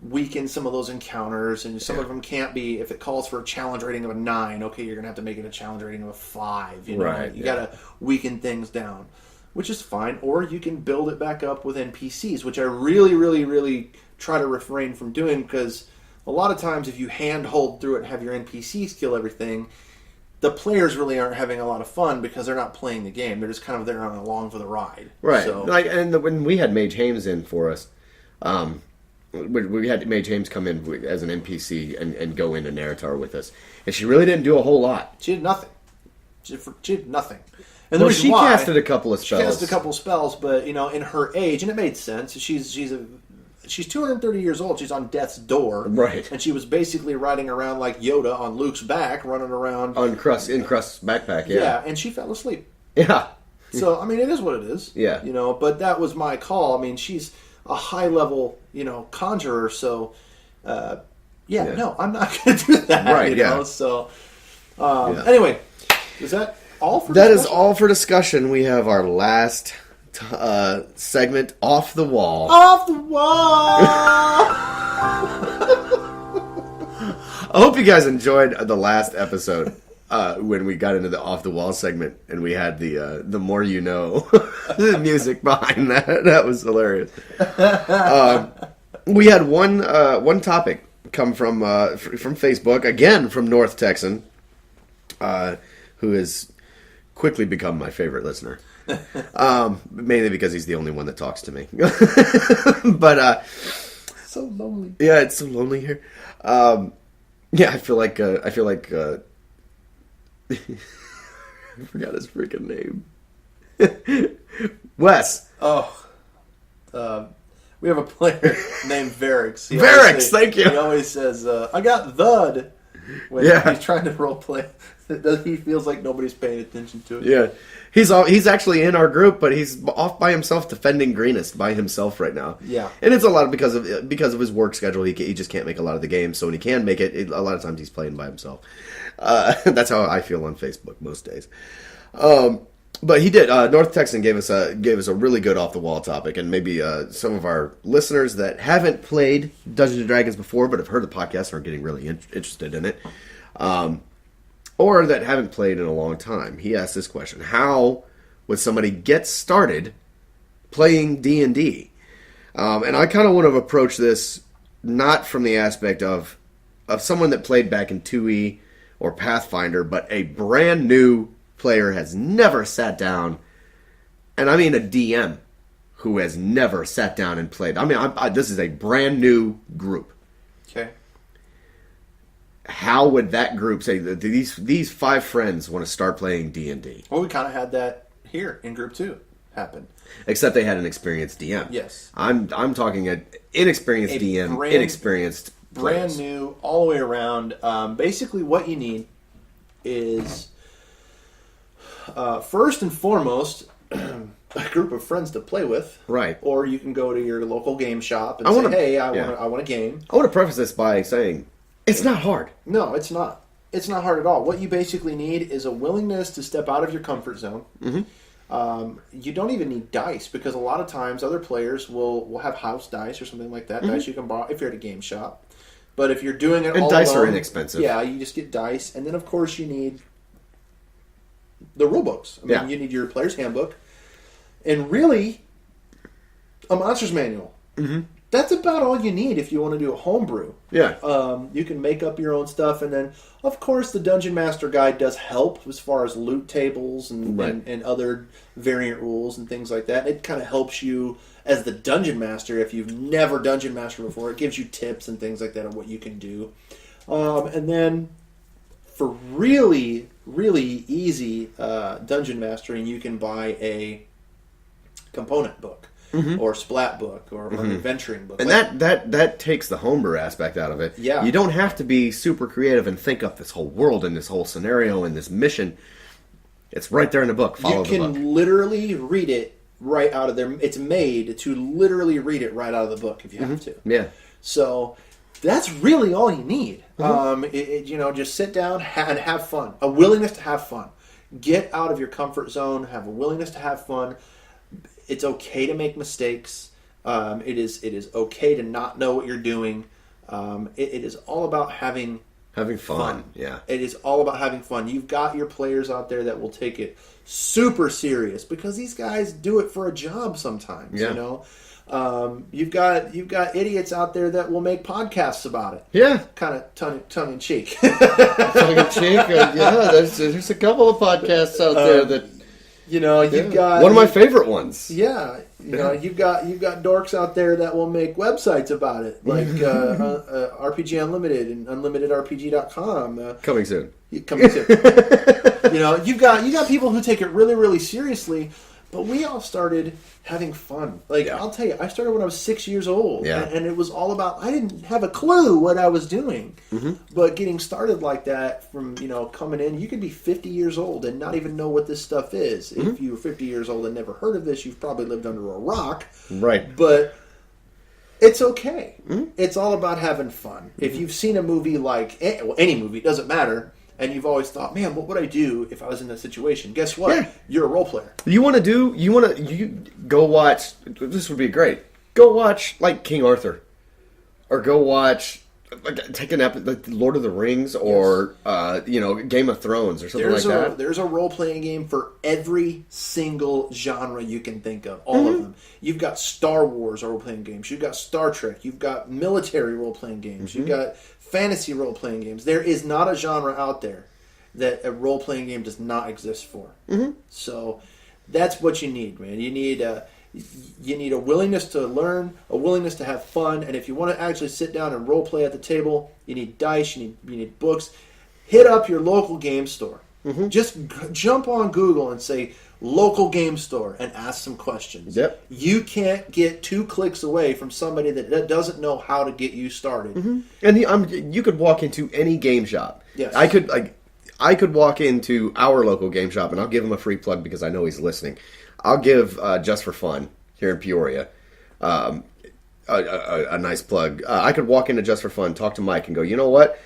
weaken some of those encounters, and some of them can't be. If it calls for a challenge rating of a 9, okay, you're going to have to make it a challenge rating of a 5. You know, Right, you got to weaken things down, which is fine. Or you can build it back up with NPCs, which I really, really, really try to refrain from doing, because a lot of times if you handhold through it and have your NPCs kill everything, the players really aren't having a lot of fun because they're not playing the game. They're just kind of there on along for the ride. right. So, When we had Mage Hames in for us, we had Mage Hames come in as an NPC and go into Narratar with us, and she really didn't do a whole lot. she did nothing. She did nothing. And Well, she casted a couple of She spells. cast a couple of spells, but in her age, and it made sense. She's 230 years old. She's on death's door, Right. And she was basically riding around like Yoda on Luke's back, running around in Crust's backpack. Yeah, and she fell asleep. Yeah. So I mean, it is what it is. Yeah. But that was my call. I mean, she's a high level, conjurer. So, no, I'm not going to do that. Right, You yeah. know? So, anyway, is that all for That is discussion? all for discussion. We have our last segment, Off the Wall. Off the wall. I hope you guys enjoyed the last episode when we got into the Off the Wall segment and we had the More You Know the music behind that. That was hilarious. We had one topic come from Facebook, again from North Texan, who has quickly become my favorite listener. Mainly because he's the only one that talks to me. But So lonely. yeah, it's so lonely here. Yeah, I feel like I forgot his freaking name. Wes. Oh, we have a player named Varix. Varix, thank you. He always says, "I got thud." When he's trying to role play, he feels like nobody's paying attention to it. Yeah, he's actually in our group, but he's off by himself defending Greenest by himself right now. Yeah, and it's a lot because of his work schedule. He just can't make a lot of the games. So when he can make it, a lot of times he's playing by himself. That's how I feel on Facebook most days. But he did. North Texan gave us a really good off the wall topic, and maybe some of our listeners that haven't played Dungeons and Dragons before, but have heard the podcast and are getting really interested in it, or that haven't played in a long time. He asked this question: how would somebody get started playing D&D? And I kind of want to approach this not from the aspect of someone that played back in 2E or Pathfinder, but a brand new player has never sat down, and I mean a DM who has never sat down and played. I mean, this is a brand new group. Okay. How would that group say that these 5 friends want to start playing D&D? Well, we kind of had that here in Group 2 happen. Except they had an experienced DM. Yes. I'm talking an inexperienced DM, inexperienced brand players. new, all the way around. Basically, what you need is first and foremost a group of friends to play with. Right. Or you can go to your local game shop and say, "Hey, I want a game." I want to preface this by saying it's not hard. No, it's not. It's not hard at all. What you basically need is a willingness to step out of your comfort zone. Mm-hmm. You don't even need dice, because a lot of times other players will have house dice or something like that. Mm-hmm. Dice you can borrow if you're at a game shop. But if you're doing it all dice alone, are inexpensive. Yeah, you just get dice, and then of course you need the rule books. I mean, you need your player's handbook, and really a monster's manual. Mm-hmm. That's about all you need if you want to do a homebrew. Yeah. You can make up your own stuff, and then, of course, the Dungeon Master Guide does help as far as loot tables and other variant rules and things like that. It kind of helps you as the Dungeon Master if you've never Dungeon Master before. It gives you tips and things like that on what you can do. And then for really, really easy Dungeon Mastering, you can buy a component book. Mm-hmm. Or splat book, or an adventuring book, and that takes the homebrew aspect out of it. Yeah, you don't have to be super creative and think up this whole world and this whole scenario and this mission. It's right there in the book. Follow the book. You can literally read it right out of there. It's made to literally read it right out of the book if you have to. Yeah. So that's really all you need. Just sit down and have fun. A willingness to have fun. Get out of your comfort zone. Have a willingness to have fun. It's okay to make mistakes. It is okay to not know what you're doing. It is all about having fun. Yeah, it is all about having fun. You've got your players out there that will take it super serious, because these guys do it for a job sometimes. Yeah. You know, you've got idiots out there that will make podcasts about it. Yeah, kind of tongue in cheek. Tongue in cheek. Yeah, there's a couple of podcasts out there that. You know, you've got one of my favorite ones. Yeah, you've got dorks out there that will make websites about it, like RPG Unlimited and UnlimitedRPG.com. Coming soon. Coming soon. You've got people who take it really, really seriously, but we all started having fun. I'll tell you, I started when I was 6 years old, and it was all about, I didn't have a clue what I was doing, but getting started like that from, coming in, you could be 50 years old and not even know what this stuff is. If you were 50 years old and never heard of this, you've probably lived under a rock. Right. But it's okay. It's all about having fun. If you've seen a movie like, any movie, it doesn't matter, and you've always thought, man, what would I do if I was in that situation? Guess what? Yeah. You're a role player. You go watch, this would be great. Go watch, like, King Arthur. Or go watch, take an episode, like Lord of the Rings, or, Game of Thrones, or something like that. There's a role-playing game for every single genre you can think of. All of them. You've got Star Wars role-playing games. You've got Star Trek. You've got military role-playing games. You've got fantasy role-playing games. There is not a genre out there that a role-playing game does not exist for. So that's what you need, man. You need You need a willingness to learn, a willingness to have fun, and if you want to actually sit down and role play at the table, you need dice, you need books. Hit up your local game store. Just jump on Google and say local game store and ask some questions. Yep. You can't get 2 clicks away from somebody that doesn't know how to get you started. And you could walk into any game shop. Yes. I could walk into our local game shop, and I'll give him a free plug because I know he's listening. I'll give Just for Fun here in Peoria a nice plug. I could walk into Just for Fun, talk to Mike, and go, you know what?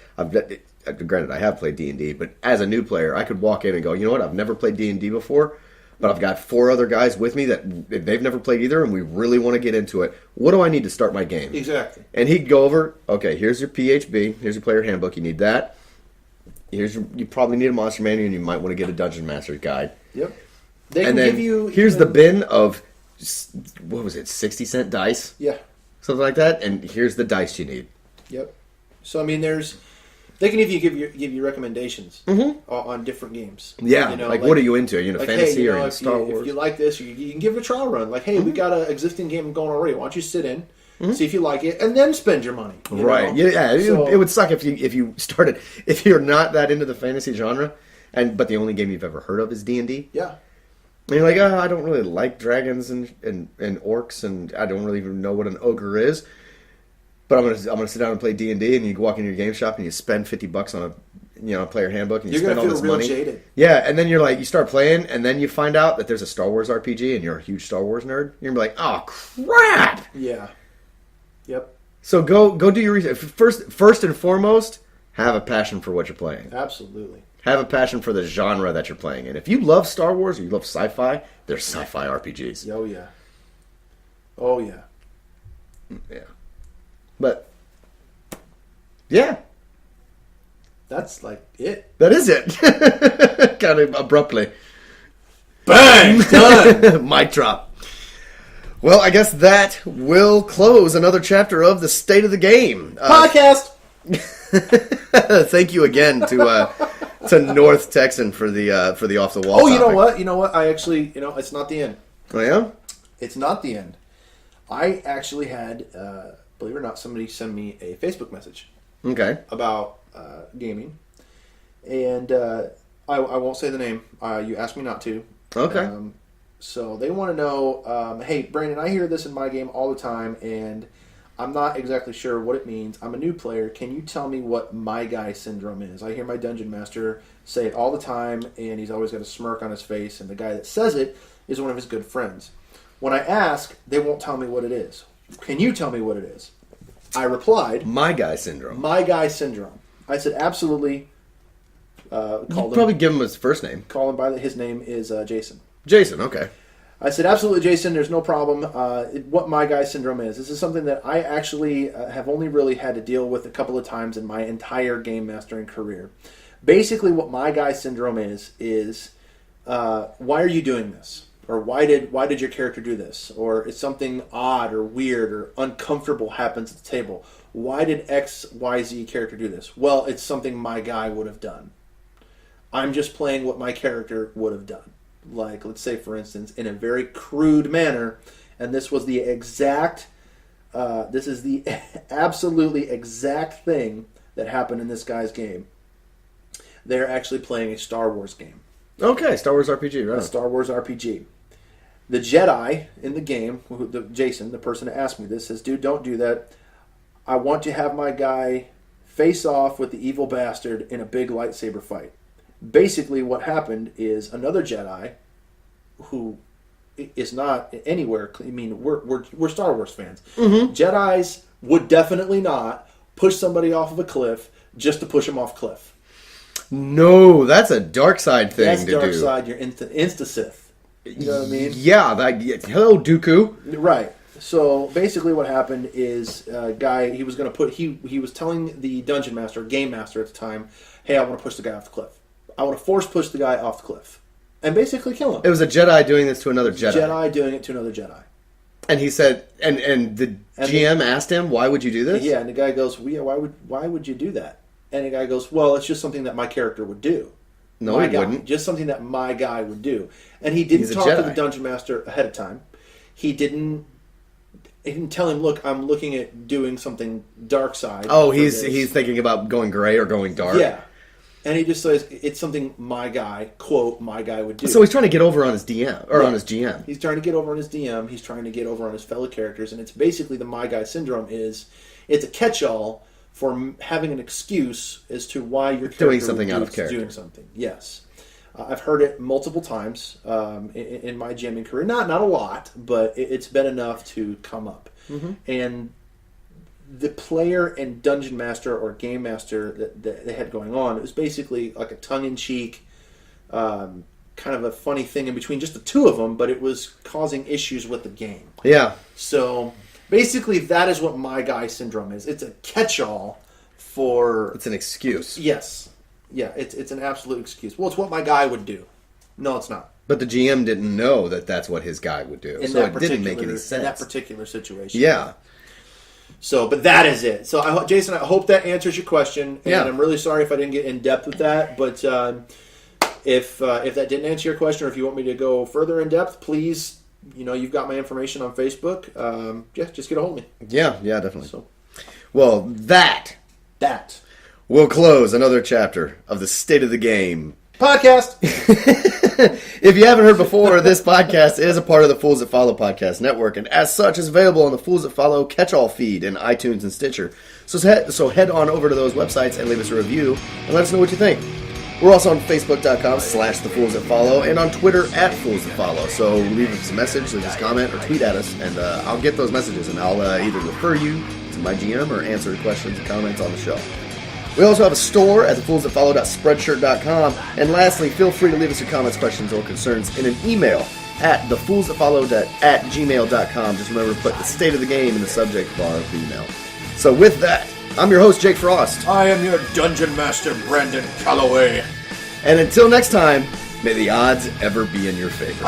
Granted, I have played D&D, but as a new player, I could walk in and go, you know what? I've never played D&D before, but I've got 4 other guys with me that they've never played either, and we really want to get into it. What do I need to start my game? Exactly. And he'd go over, okay, here's your PHB, here's your player handbook, you need that. You probably need a monster manual, and you might want to get a Dungeon Master's guide. Yep. They can give you... Here's the bin of, what was it, 60-cent dice? Yeah. Something like that, and here's the dice you need. Yep. So, I mean, they can even give you recommendations on different games. Yeah, like what are you into? Are you into fantasy or into Star Wars? If you like this, you can give it a trial run. Like, hey, we got an existing game going already. Why don't you sit in, see if you like it, and then spend your money. You right. know? Yeah, So, it would suck if you started, if you're not that into the fantasy genre, but the only game you've ever heard of is D&D. Yeah. And you're like, oh, I don't really like dragons and orcs, and I don't really even know what an ogre is. But I'm gonna sit down and play D&D, and you walk into your game shop and you spend $50 on a player handbook, and you spend all this money. Jaded. Yeah, and then you're like, you start playing, and then you find out that there's a Star Wars RPG, and you're a huge Star Wars nerd. You're gonna be like, oh crap! Yeah. Yep. So go do your research. First and foremost, have a passion for what you're playing. Absolutely. Have a passion for the genre that you're playing in. If you love Star Wars or you love sci-fi, there's sci-fi RPGs. Oh yeah. Oh yeah. Yeah. But yeah, that's like it. that is it. Kind of abruptly. Bang! Done. Mic drop. Well, I guess that will close another chapter of the State of the Game Podcast. Thank you again to North Texan for the off the wall. Oh, you know what? I actually, it's not the end. Oh yeah, it's not the end. I actually had, believe it or not, somebody send me a Facebook message. Okay. About gaming, and I won't say the name. You asked me not to. Okay. So they want to know, hey, Brandon, I hear this in my game all the time, and I'm not exactly sure what it means. I'm a new player. Can you tell me what my guy syndrome is? I hear my Dungeon Master say it all the time, and he's always got a smirk on his face, and the guy that says it is one of his good friends. When I ask, they won't tell me what it is. Can you tell me what it is? I replied, my guy syndrome. My guy syndrome. I said, absolutely. Probably give him his first name. Call him by his name is Jason. Jason, okay. I said, absolutely, Jason, there's no problem. What my guy syndrome is. This is something that I actually have only really had to deal with a couple of times in my entire game mastering career. Basically, what my guy syndrome is why are you doing this? Or why did your character do this? Or is something odd or weird or uncomfortable happens at the table? Why did X, Y, Z character do this? Well, it's something my guy would have done. I'm just playing what my character would have done. Like, let's say, for instance, in a very crude manner, and this was the exact, this is the absolutely exact thing that happened in this guy's game. They're actually playing a Star Wars game. Okay, Star Wars RPG, right? A Star Wars RPG. The Jedi in the game, Jason, the person that asked me this, says, dude, don't do that. I want to have my guy face off with the evil bastard in a big lightsaber fight. Basically, what happened is another Jedi, who is not anywhere. I mean, we're Star Wars fans. Mm-hmm. Jedis would definitely not push somebody off of a cliff just to push them off a cliff. No, that's a dark side thing to do. That's dark side. You're insta-Sith. You know what I mean? Yeah. Hello, Dooku. Right. So basically, what happened is a guy. He was going to put. He was telling the dungeon master, game master at the time, "Hey, I want to push the guy off the cliff. I want to force push the guy off the cliff, and basically kill him." It was a Jedi doing this to another Jedi. Jedi doing it to another Jedi. And he said, and the GM asked him, "Why would you do this?" Yeah, and the guy goes, well, yeah, why would you do that? And the guy goes, well, it's just something that my character would do. No, he wouldn't. Just something that my guy would do. And he didn't talk to the dungeon master ahead of time. he didn't tell him, look, I'm looking at doing something dark side. Oh, he's thinking about going gray or going dark. Yeah. And he just says it's something my guy, quote, my guy would do. So he's trying to get over on his DM or on his GM. He's trying to get over on his DM. He's trying to get over on his fellow characters, and it's basically the my guy syndrome. It's a catch-all for having an excuse as to why your character doing something out of character. Doing something, yes. I've heard it multiple times in my GMing career. Not a lot, but it's been enough to come up. Mm-hmm. And the player and dungeon master or game master that they had going on, it was basically like a tongue-in-cheek, kind of a funny thing in between just the two of them, but it was causing issues with the game. Yeah. So basically that is what my guy syndrome is. It's a catch-all for... It's an excuse. Yes. Yeah, it's an absolute excuse. Well, it's what my guy would do. No, it's not. But the GM didn't know that that's what his guy would do. So it didn't make any sense. In that particular situation. Yeah. So, but that is it. So, Jason, I hope that answers your question. And yeah. I'm really sorry if I didn't get in depth with that. But if that didn't answer your question, or if you want me to go further in depth, please, you've got my information on Facebook. Just get a hold of me. Yeah, definitely. So, well, that will close another chapter of the State of the Game podcast. If you haven't heard before, this podcast is a part of the Fools That Follow podcast network, and as such is available on the Fools That Follow catch-all feed in iTunes and Stitcher. So head on over to those websites and leave us a review and let us know what you think. We're also on Facebook.com/The Fools That Follow and on Twitter @Fools That Follow. So leave us a message, leave us a comment, or tweet at us, and I'll get those messages, and I'll either refer you to my GM or answer questions and comments on the show. We also have a store at thefoolsthatfollow.spreadshirt.com. And lastly, feel free to leave us your comments, questions, or concerns in an email at thefoolsthatfollow@gmail.com. Just remember to put the state of the game in the subject bar of the email. So with that, I'm your host, Jake Frost. I am your Dungeon Master, Brandon Calloway. And until next time, may the odds ever be in your favor.